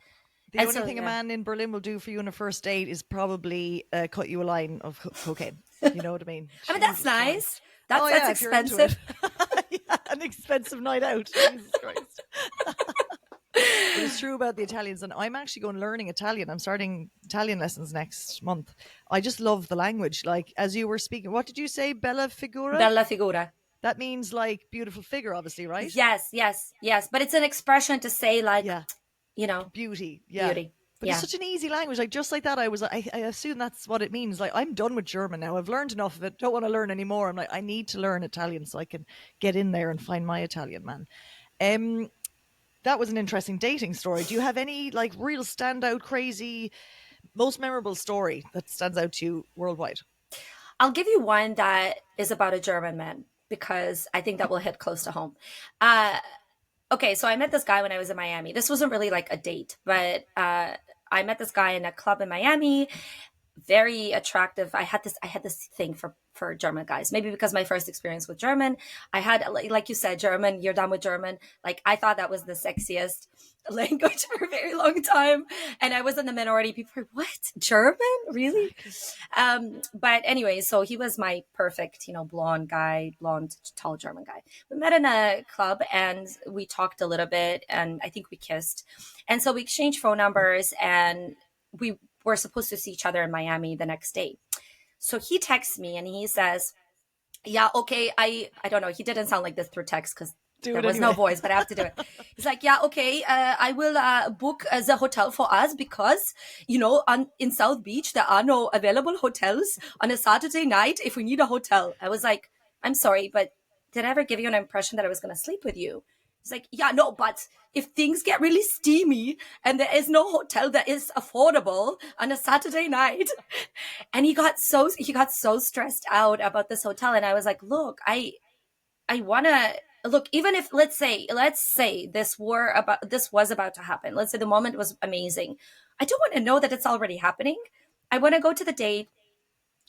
The And only so, thing a yeah. man in Berlin will do for you on a first date is probably cut you a line of cocaine. You know what I mean? I mean, that's Jesus nice. Christ. Oh That's yeah, if you're into it. expensive. Yeah, an expensive night out. Jesus Christ. But it's true about the Italians, and I'm actually going learning Italian. I'm starting Italian lessons next month. I just love the language. Like as you were speaking, what did you say? Bella figura? Bella figura. That means like beautiful figure, obviously, right? Yes, yes, yes. But it's an expression to say like, Yeah, you know, beauty. Yeah. beauty. But it's Yeah. such an easy language. Like just like that, I assume that's what it means. Like I'm done with German now. I've learned enough of it. Don't want to learn anymore. I'm like, I need to learn Italian so I can get in there and find my Italian man. Um, that was an interesting dating story. Do you have any like real standout, crazy, most memorable story that stands out to you worldwide? I'll give you one that is about a German man because I think that will hit close to home. Uh, okay, so I met this guy when I was in Miami. This wasn't really like a date, but I met this guy in a club in Miami, very attractive. I had this thing for German guys. Maybe because my first experience with German, I had, like you said, German. You're done with German. Like I thought that was the sexiest language for a very long time, and I was in the minority. People were, what, German, really? Exactly. But anyway, so he was my perfect, blonde guy, blonde, tall German guy. We met in a club and we talked a little bit, and I think we kissed, and so we exchanged phone numbers, and we were supposed to see each other in Miami the next day. So he texts me and he says, yeah, okay, I don't know. He didn't sound like this through text because Do there it was no anyway. voice, but I have to do it. He's like, yeah, okay, I will book the hotel for us because, in South Beach, there are no available hotels on a Saturday night if we need a hotel. I was like, I'm sorry, but did I ever give you an impression that I was going to sleep with you? He's like, yeah, no, but if things get really steamy and there is no hotel that is affordable on a Saturday night, and he got so stressed out about this hotel, and I was like, look, I want to look, even if let's say this was about to happen. Let's say the moment was amazing. I don't want to know that it's already happening. I want to go to the date,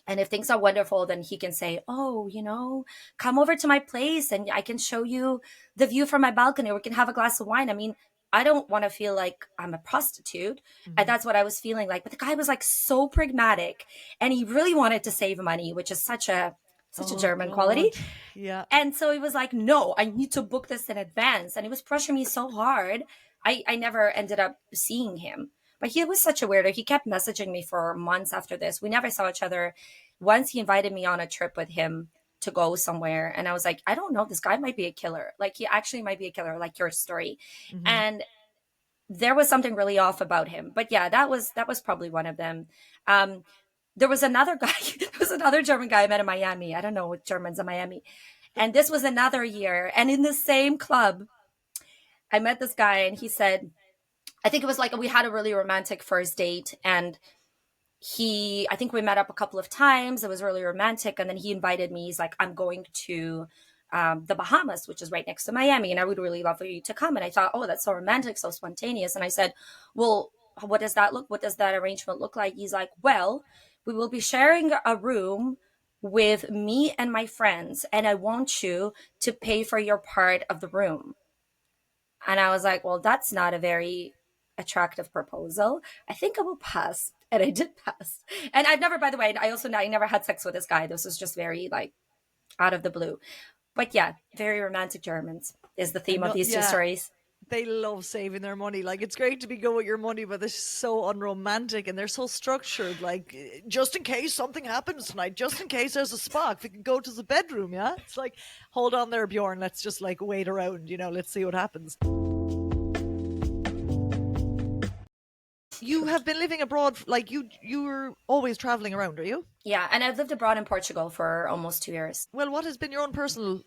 and if things are wonderful, then he can say, oh, come over to my place and I can show you the view from my balcony, or we can have a glass of wine. I mean, I don't want to feel like I'm a prostitute. And Mhm. that's what I was feeling like. But the guy was like so pragmatic, and he really wanted to save money, which is such a Oh German quality. God. Yeah. And so he was like, no, I need to book this in advance. And he was pressuring me so hard. I never ended up seeing him. But he was such a weirdo. He kept messaging me for months after this. We never saw each other. Once he invited me on a trip with him to go somewhere. And I was like, I don't know. This guy might be a killer. Like, he actually might be a killer, like your story. Hmm. And there was something really off about him. But yeah, that was probably one of them. Um, there was another guy, there was another German guy I met in Miami. I don't know what Germans in Miami. And this was another year. And in the same club, I met this guy and he said, I think it was like we had a really romantic first date. And I think we met up a couple of times. It was really romantic. And then he invited me. He's like, I'm going to the Bahamas, which is right next to Miami. And I would really love for you to come. And I thought, oh, that's so romantic, so spontaneous. And I said, well, what does that arrangement look like? He's like, well, we will be sharing a room with me and my friends. And I want you to pay for your part of the room. And I was like, well, that's not a very attractive proposal. I think I will pass. And I did pass. And I've never, by the way, I never had sex with this guy. This was just very like out of the blue. But yeah, very romantic Germans is the I theme of know, these two yeah, stories. they love saving their money. Like, it's great to be good with your money, but they're so unromantic and they're so structured. Like, just in case something happens tonight, just in case there's a spark, we can go to the bedroom. Yeah, it's like, hold on there, Bjorn. Let's just like wait around. Let's see what happens. You have been living abroad, like you're always traveling around, are you? Yeah, and I've lived abroad in Portugal for almost 2 years. Well, what has been your own personal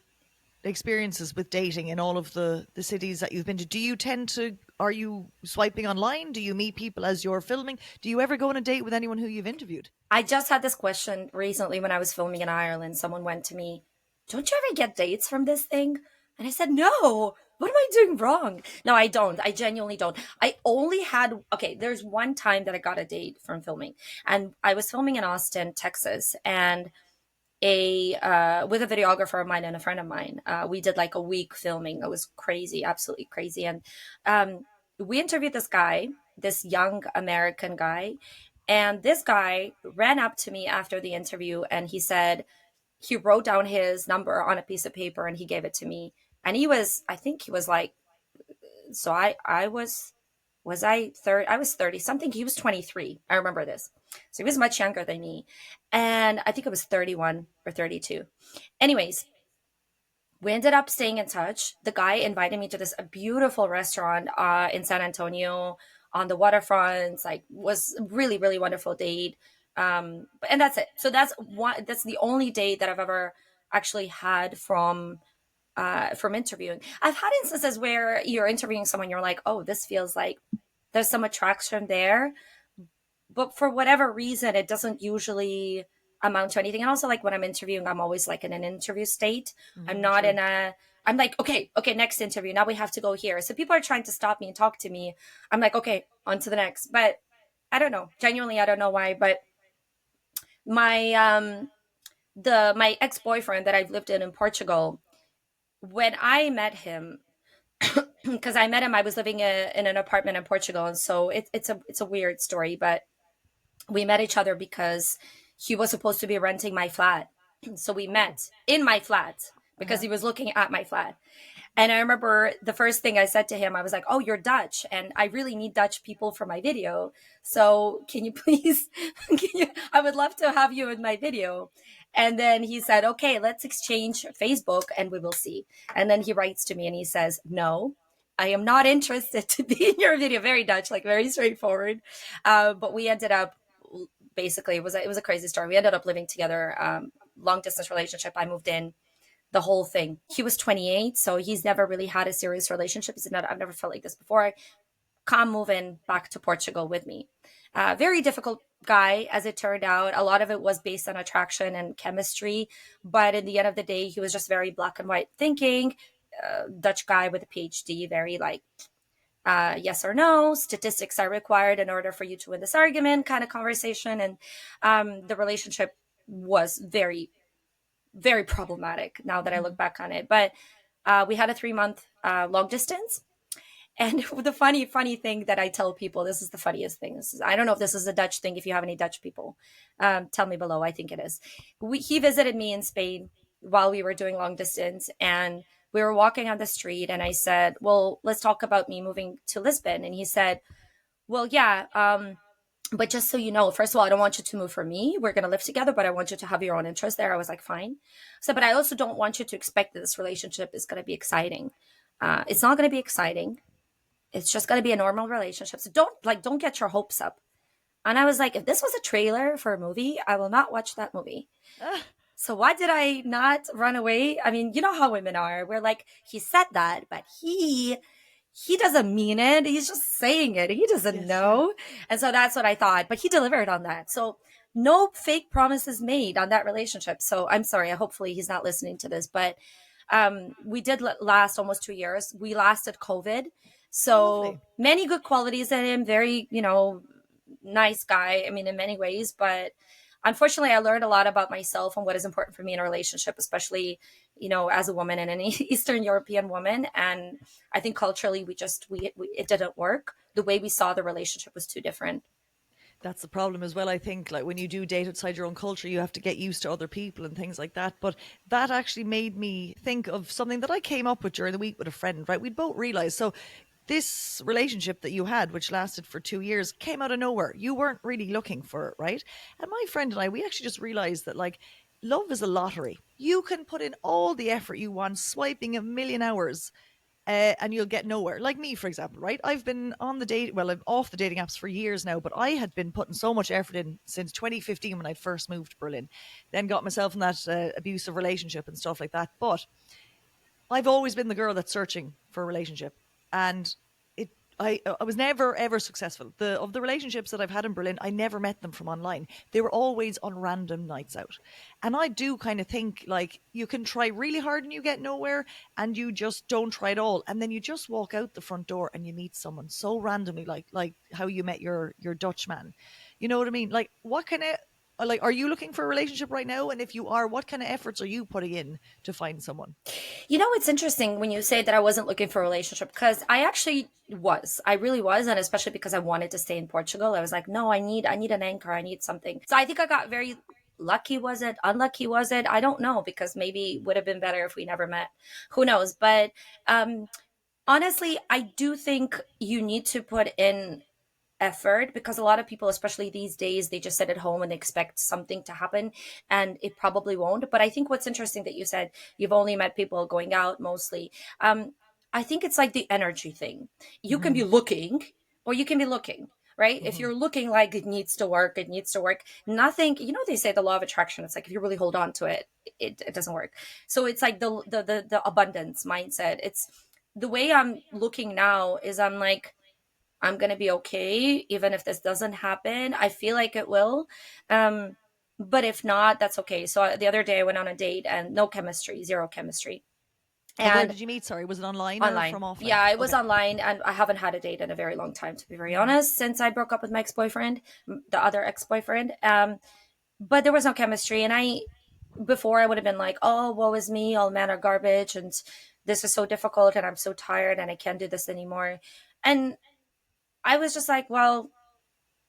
experiences with dating in all of the cities that you've been to? Do you tend to, are you swiping online? Do you meet people as you're filming? Do you ever go on a date with anyone who you've interviewed? I just had this question recently when I was filming in Ireland. Someone went to me, don't you ever get dates from this thing? And I said, no. What am I doing wrong? No, I don't. I genuinely don't. I only had, okay, there's one time that I got a date from filming. And I was filming in Austin, Texas, and a with a videographer of mine and a friend of mine. We did like a week filming. It was crazy, absolutely crazy. And we interviewed this guy, this young American guy, and this guy ran up to me after the interview and he said he wrote down his number on a piece of paper and he gave it to me. And I think he was like, so I was I 30? I was 30 something. He was 23. I remember this. So he was much younger than me. And I think it was 31 or 32. Anyways, we ended up staying in touch. The guy invited me to this beautiful restaurant in San Antonio on the waterfront. Like, was a really, really wonderful date. And that's it. So that's the only date that I've ever actually had from interviewing. I've had instances where you're interviewing someone, you're like, oh, this feels like there's some attraction there, but for whatever reason, it doesn't usually amount to anything. And also, like when I'm interviewing, I'm always like in an interview state. I'm not True. in a. I'm like, okay, okay, next interview. Now we have to go here. So people are trying to stop me and talk to me. I'm like, okay, on to the next. But I don't know. Genuinely, I don't know why. But my ex boyfriend that I've lived in Portugal, when I met him, because I met him, I was living in an apartment in Portugal, and so it's a weird story, but we met each other because he was supposed to be renting my flat, so we Oh. met in my flat because Uh-huh. he was looking at my flat. And I remember the first thing I said to him, I was like, oh, you're Dutch, and I really need Dutch people for my video. So can you please, I would love to have you in my video. And then he said, okay, let's exchange Facebook and we will see. And then he writes to me and he says, no, I am not interested to be in your video. Very Dutch, like very straightforward. But we ended up, basically, it was a crazy story. We ended up living together, long distance relationship. I moved in, the whole thing. He was 28, so he's never really had a serious relationship. He said, I've never felt like this before. Come moving back to Portugal with me. Very difficult guy, as it turned out. A lot of it was based on attraction and chemistry, but in the end of the day, he was just very black and white thinking. Dutch guy with a PhD, very like yes or no, statistics are required in order for you to win this argument kind of conversation. And the relationship was very very problematic now that I look Mhm. back on it. But we had a 3 month long distance. And the funny thing that I tell people, this is the funniest thing. I don't know if this is a Dutch thing. If you have any Dutch people, tell me below. I think it is. He visited me in Spain while we were doing long distance, and we were walking on the street. And I said, "Well, let's talk about me moving to Lisbon." And he said, Well, yeah. But just so you know, first of all, I don't want you to move for me. We're going to live together, but I want you to have your own interests there. I was like, fine. So, but I also don't want you to expect that this relationship is going to be exciting. It's not going to be exciting. It's just going to be a normal relationship. So don't get your hopes up. And I was like, if this was a trailer for a movie, I will not watch that movie. Ah, So why did I not run away? I mean, you know how women are. We're like, he said that, but he doesn't mean it. He's just saying it. He doesn't yes, yeah. know. And so that's what I thought. But he delivered on that. So no fake promises made on that relationship. So I'm sorry. Hopefully he's not listening to this. But we did last almost 2 years. We lasted COVID. Oh, lovely. So many good qualities in him. Very, nice guy. I mean, in many ways. But unfortunately, I learned a lot about myself and what is important for me in a relationship, especially as a woman and an Eastern European woman. And I think culturally, we it didn't work. The way we saw the relationship was too different. That's the problem as well. I think like when you do date outside your own culture, you have to get used to other people and things like that. But that actually made me think of something that I came up with during the week with a friend, right? We'd both realized. So this relationship that you had, which lasted for 2 years, came out of nowhere. You weren't really looking for it, right? And my friend and I, we actually just realized that like love is a lottery. You can put in all the effort you want, swiping a million hours, and you'll get nowhere. Like me, for example, right? I've been on the date, well, I'm off the dating apps for years now, but I had been putting so much effort in since 2015 when I first moved to Berlin, then got myself in that abusive relationship and stuff like that. But I've always been the girl that's searching for a relationship, and it. I was never ever successful. The of the relationships that I've had in Berlin, I never met them from online. They were always on random nights out, and I do kind of think like you can try really hard and you get nowhere, and you just don't try at all, and then you just walk out the front door and you meet someone so randomly, like how you met your Dutch man. You know what I mean? Like what kind of like are you looking for a relationship right now? And if you are, what kind of efforts are you putting in to find someone? It's interesting when you say that I wasn't looking for a relationship because I actually was. I really was, and especially because I wanted to stay in Portugal. I was like, no, I need an anchor. I need something. So I think I got very lucky. Was it unlucky? Was it? I don't know because maybe it would have been better if we never met. Who knows? But um, honestly, I do think you need to put in effort because a lot of people, especially these days, they just sit at home and they expect something to happen and it probably won't. But I think what's interesting that you said you've only met people going out mostly. um I think it's like the energy thing. You can Mm-hmm. be looking or you can be looking, right? If Mm-hmm. you're looking like it needs to work, nothing. They say the law of attraction, it's like if you really hold on to it, it doesn't work. So it's like the abundance mindset. It's the way I'm looking now is I'm like, I'm going to be okay, even if this doesn't happen. I feel like it will. Um, but if not, that's okay. So the other day I went on a date and no chemistry, zero chemistry. And where And did you meet? Sorry, was it online or online. from offline? Yeah, it was Okay. online and I haven't had a date in a very long time, to be very Mm-hmm. honest, since I broke up with my ex-boyfriend, the other ex-boyfriend. But there was no chemistry. And before I would have been like, oh, woe is me, all men are garbage. And this is so difficult and I'm so tired and I can't do this anymore. And I was just like, well,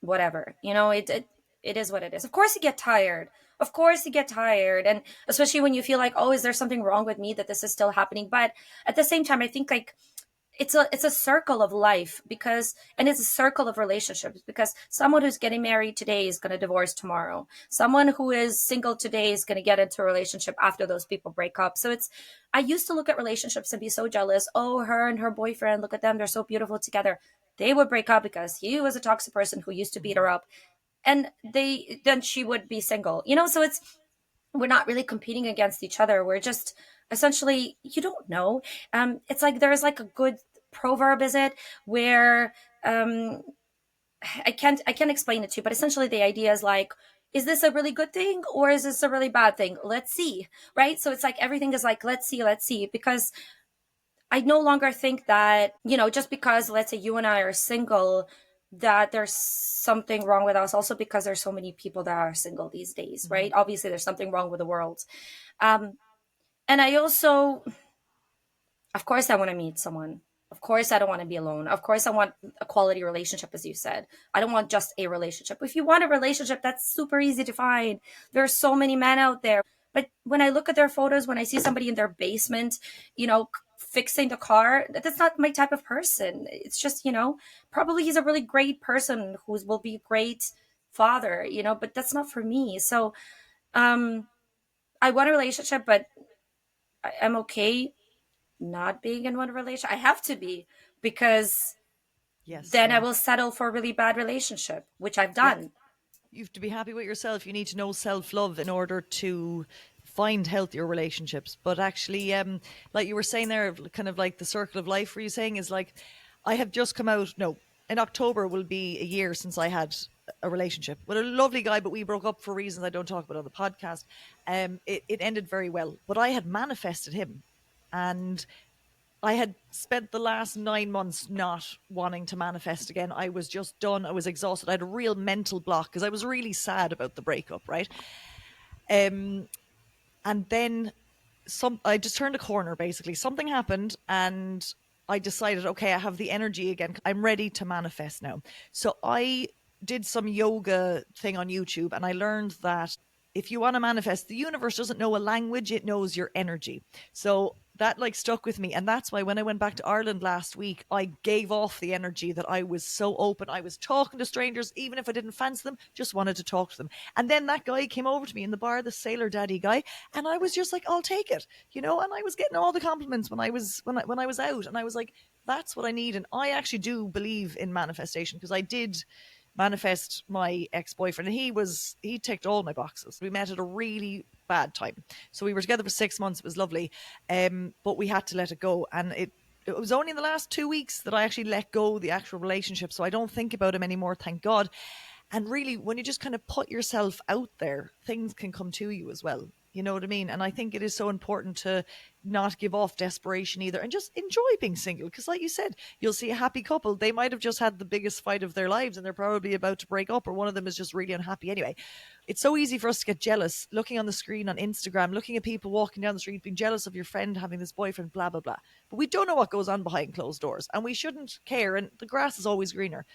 whatever. It is what it is. Of course you get tired. Of course you get tired. And especially when you feel like, oh, is there something wrong with me that this is still happening? But at the same time, I think like it's a circle of life because and it's a circle of relationships because someone who's getting married today is going to divorce tomorrow. Someone who is single today is going to get into a relationship after those people break up. So it's I used to look at relationships and be so jealous. Oh, her and her boyfriend, look at them, they're so beautiful together. They would break up because he was a toxic person who used to beat Mm-hmm. her up, and then she would be single. So it's we're not really competing against each other. We're just essentially, you don't know. It's like there's like a good proverb, is it, where um I can't explain it to you, but essentially the idea is like, is this a really good thing or is this a really bad thing? Let's see, right? So it's like everything is like, let's see, because I no longer think that, just because let's say you and I are single, that there's something wrong with us. Also because there's so many people that are single these days, Mm-hmm. right? Obviously there's something wrong with the world. Um, and I also, of course, I want to meet someone. Of course, I don't want to be alone. Of course, I want a quality relationship, as you said. I don't want just a relationship. If you want a relationship, that's super easy to find. There are so many men out there. But when I look at their photos, when I see somebody in their basement, you know, fixing the car. That's not my type of person. It's just, probably he's a really great person who will be a great father, but that's not for me. So, um, I want a relationship, but I'm okay not being in one relationship. I have to be, because Yes, then I yeah. will settle for a really bad relationship, which I've Yeah. done. You have to be happy with yourself. You need to know self love in order to find healthier relationships. But actually, like you were saying there, kind of like the circle of life, were you saying is like, I have just come out, no, in October will be a year since I had a relationship with a lovely guy, but we broke up for reasons I don't talk about on the podcast. It ended very well, but I had manifested him. And I had spent the last 9 months not wanting to manifest again. I was just done. I was exhausted. I had a real mental block because I was really sad about the breakup, right? Um, and then I just turned a corner basically. Something happened and I decided, okay, I have the energy again. I'm ready to manifest now. So I did some yoga thing on YouTube and I learned that if you want to manifest, the universe doesn't know a language, it knows your energy. So that like stuck with me. And that's why when I went back to Ireland last week, I gave off the energy that I was so open. I was talking to strangers, even if I didn't fancy them, just wanted to talk to them. And then that guy came over to me in the bar, the sailor daddy guy, and I was just like, I'll take it, and I was getting all the compliments when I was out, and I was like, that's what I need. And I actually do believe in manifestation because I did manifest my ex-boyfriend and he ticked all my boxes. We met at a really bad time, so we were together for 6 months. It was lovely, but we had to let it go, and it was only in the last 2 weeks that I actually let go the actual relationship, so I don't think about him anymore, thank God. And really, when you just kind of put yourself out there, things can come to you as well. You know what I mean? And I think it is so important to not give off desperation either and just enjoy being single. Because, like you said, you'll see a happy couple. They might have just had the biggest fight of their lives and they're probably about to break up, or one of them is just really unhappy anyway. It's so easy for us to get jealous looking on the screen on Instagram, looking at people walking down the street, being jealous of your friend having this boyfriend, blah, blah, blah. But we don't know what goes on behind closed doors and we shouldn't care. And the grass is always greener.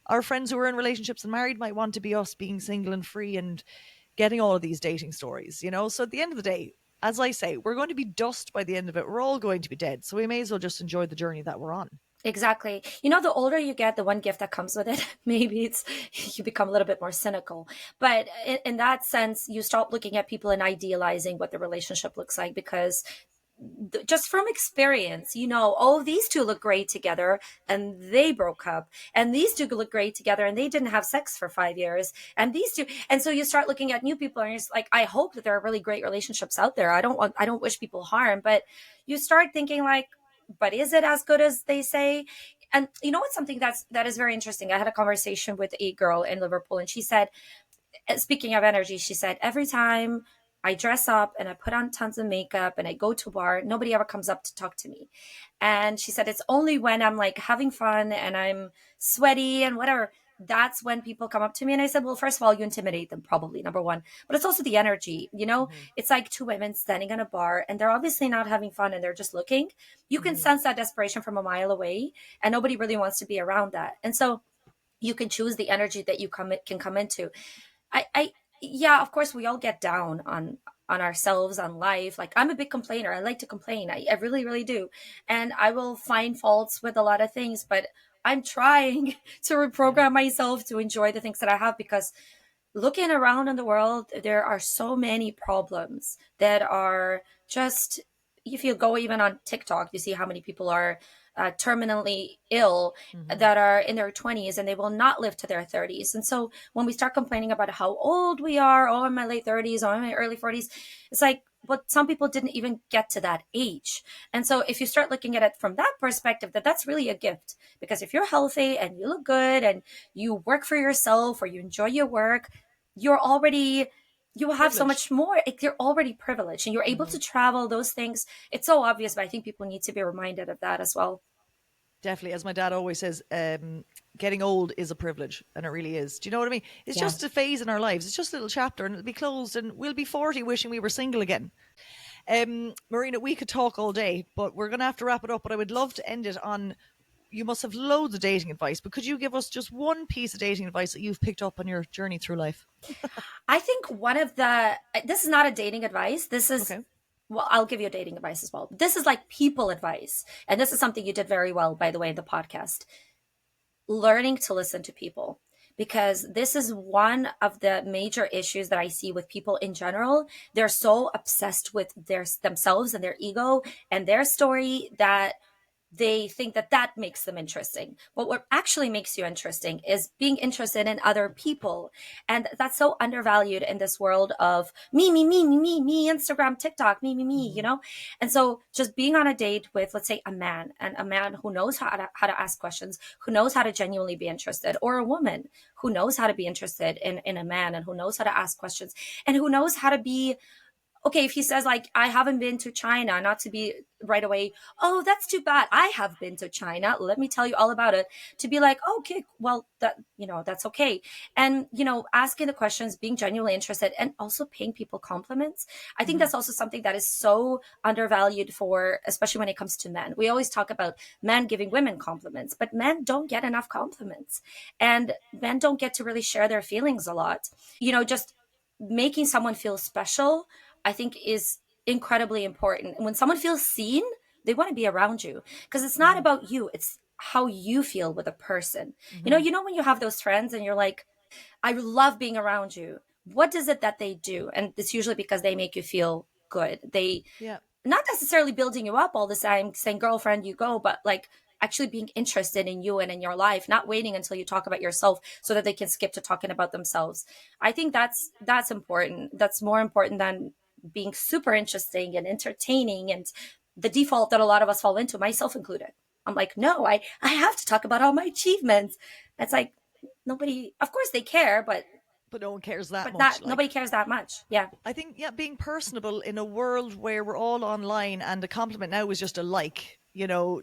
Our friends who are in relationships and married might want to be us being single and free and getting all of these dating stories. So at the end of the day, as I say, we're going to be dust by the end of it. We're all going to be dead. So we may as well just enjoy the journey that we're on. Exactly. The older you get, the one gift that comes with it, maybe it's you become a little bit more cynical. But in that sense, you stop looking at people and idealizing what the relationship looks like, because just from experience, oh, these two look great together and they broke up, and these two look great together and they didn't have sex for 5 years, and these two, and so you start looking at new people and you're just like, I hope that there are really great relationships out there. I don't wish people harm, but you start thinking like, but is it as good as they say? And what's something that is very interesting. I had a conversation with a girl in Liverpool, and she said, speaking of energy, she said, every time I dress up and I put on tons of makeup and I go to a bar, nobody ever comes up to talk to me. And she said, it's only when I'm like having fun and I'm sweaty and whatever, that's when people come up to me. And I said, well, first of all, you intimidate them, probably, number one, but it's also the energy. Mm-hmm. It's like two women standing in a bar and they're obviously not having fun and they're just looking. You can Mm-hmm. sense that desperation from a mile away, and nobody really wants to be around that. And so you can choose the energy that you can come into. I yeah, of course we all get down on ourselves, on life. Like, I'm a big complainer. I like to complain. I really, really do. And I will find faults with a lot of things, but I'm trying to Yeah. reprogram myself to enjoy the things that I have, because looking around in the world, there are so many problems that are just, if you go even on TikTok, you see how many people are terminally ill Mm-hmm. that are in their 20s and they will not live to their 30s. And so when we start complaining about how old we are, oh, I'm in my late 30s, oh, I'm in my early 40s, it's like, but some people didn't even get to that age. And so if you start looking at it from that perspective, that's really a gift, because if you're healthy and you look good and you work for yourself or you enjoy your work, you're already, you have so Privileged. much more. You're already privileged and you're able Mm-hmm. to travel, those things. It's so obvious, but I think people need to be reminded of that as well. Definitely, as my dad always says, getting old is a privilege, and it really is. Do you know what I mean? It's Yeah. just a phase in our lives. It's just a little chapter, and it'll be closed, and we'll be 40 wishing we were single again. Marina, we could talk all day, but we're going to have to wrap it up. But I would love to end it on, you must have loads of dating advice, but could you give us just one piece of dating advice that you've picked up on your journey through life? I think one of the, this is not a dating advice. This is Okay. well, I'll give you a dating advice as well. This is like people advice. And this is something you did very well, by the way, in the podcast. Learning to listen to people. Because this is one of the major issues that I see with people in general. They're so obsessed with themselves and their ego and their story that they think that that makes them interesting. But what actually makes you interesting is being interested in other people. And that's so undervalued in this world of me, Instagram, TikTok, me, Mm-hmm. And so just being on a date with, let's say, a man, and a man who knows how to ask questions, who knows how to genuinely be interested, or a woman who knows how to be interested in a man and who knows how to ask questions and who knows how to be okay, if he says like I haven't been to China, not to be right away, oh, that's too bad. I have been to China. Let me tell you all about it. To be like, okay, well, that's okay. And asking the questions, being genuinely interested, and also paying people compliments. I think Mm-hmm. that's also something that is so undervalued for, especially when it comes to men. We always talk about men giving women compliments, but men don't get enough compliments, and men don't get to really share their feelings a lot. Just making someone feel special, I think, is incredibly important. And when someone feels seen, they want to be around you because it's not Mm-hmm. about you, it's how you feel with a person. Mm-hmm. When you have those friends and you're like, I love being around you. What is it that they do? And it's usually because they make you feel good. They Yeah. not necessarily building you up all the time, saying, girlfriend, you go, but like actually being interested in you and in your life, not waiting until you talk about yourself so that they can skip to talking about themselves. I think that's important. That's more important than being super interesting and entertaining and the default that a lot of us fall into, myself included. I'm like, no, I have to talk about all my achievements. It's like nobody, of course they care, But no one cares that but much. not Like, nobody cares that much. Yeah. I think, yeah, being personable in a world where we're all online and a compliment now is just a like,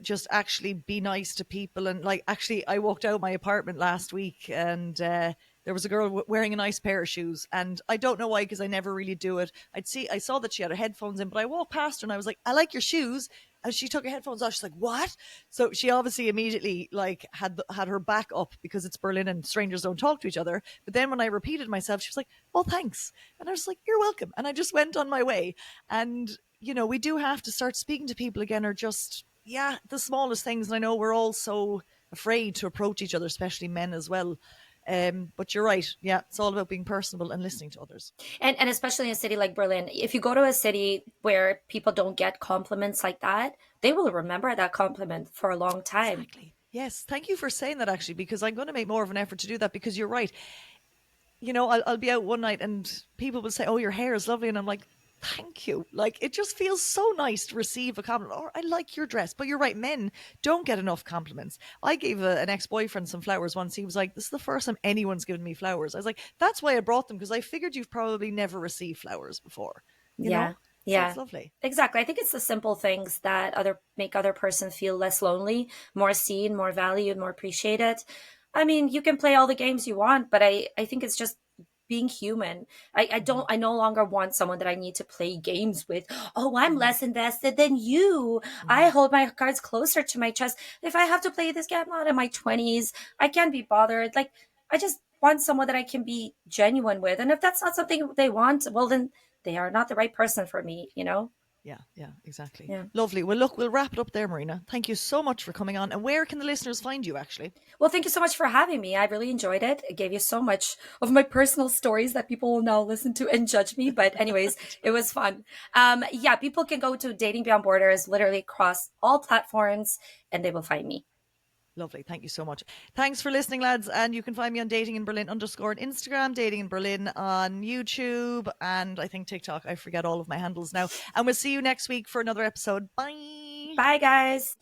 just actually be nice to people. And like, actually, I walked out my apartment last week and there was a girl wearing a nice pair of shoes. And I don't know why, because I never really do it. I saw that she had her headphones in, but I walked past her and I was like, I like your shoes. And she took her headphones off. She's like, "What?" So she obviously immediately like had her back up because it's Berlin and strangers don't talk to each other. But then when I repeated myself, she was like, "Well, thanks." And I was like, "You're welcome." And I just went on my way. And we do have to start speaking to people again, or just the smallest things. And I know we're all so afraid to approach each other, especially men as well. But you're right. Yeah, it's all about being personable and listening to others. And especially in a city like Berlin, if you go to a city where people don't get compliments like that, they will remember that compliment for a long time. Exactly. Yes. Thank you for saying that, actually, because I'm going to make more of an effort to do that, because you're right. I'll be out one night and people will say, "Oh, your hair is lovely." And I'm like, "Thank you." Like, it just feels so nice to receive a compliment, or "I like your dress." But you're right. Men don't get enough compliments. I gave an ex-boyfriend some flowers once. He was like, "This is the first time anyone's given me flowers." I was like, "That's why I brought them, because I figured you've probably never received flowers before, you Yeah. know? So it's Yeah. lovely. Exactly. I think it's the simple things that make other person feel less lonely, more seen, more valued, more appreciated. I mean, you can play all the games you want, but I think it's just being human. Hmm. I no longer want someone that I need to play games with. Oh, I'm Hmm. less invested than you. I Hmm. hold my cards closer to my chest. If I have to play this game, I'm not in my 20s. I can't be bothered. Like, I just want someone that I can be genuine with. And if that's not something they want, well, then they are not the right person for me. Yeah, yeah, exactly. Yeah. Lovely. Well, look, we'll wrap it up there, Marina. Thank you so much for coming on. And where can the listeners find you, actually? Well, thank you so much for having me. I really enjoyed it. It gave you so much of my personal stories that people will now listen to and judge me. But anyways, it was fun. Yeah, people can go to Dating Beyond Borders literally across all platforms and they will find me. Lovely. Thank you so much. Thanks for listening, lads. And you can find me on Dating in Berlin _ on Instagram, Dating in Berlin on YouTube, and I think TikTok. I forget all of my handles now. And we'll see you next week for another episode. Bye. Bye, guys.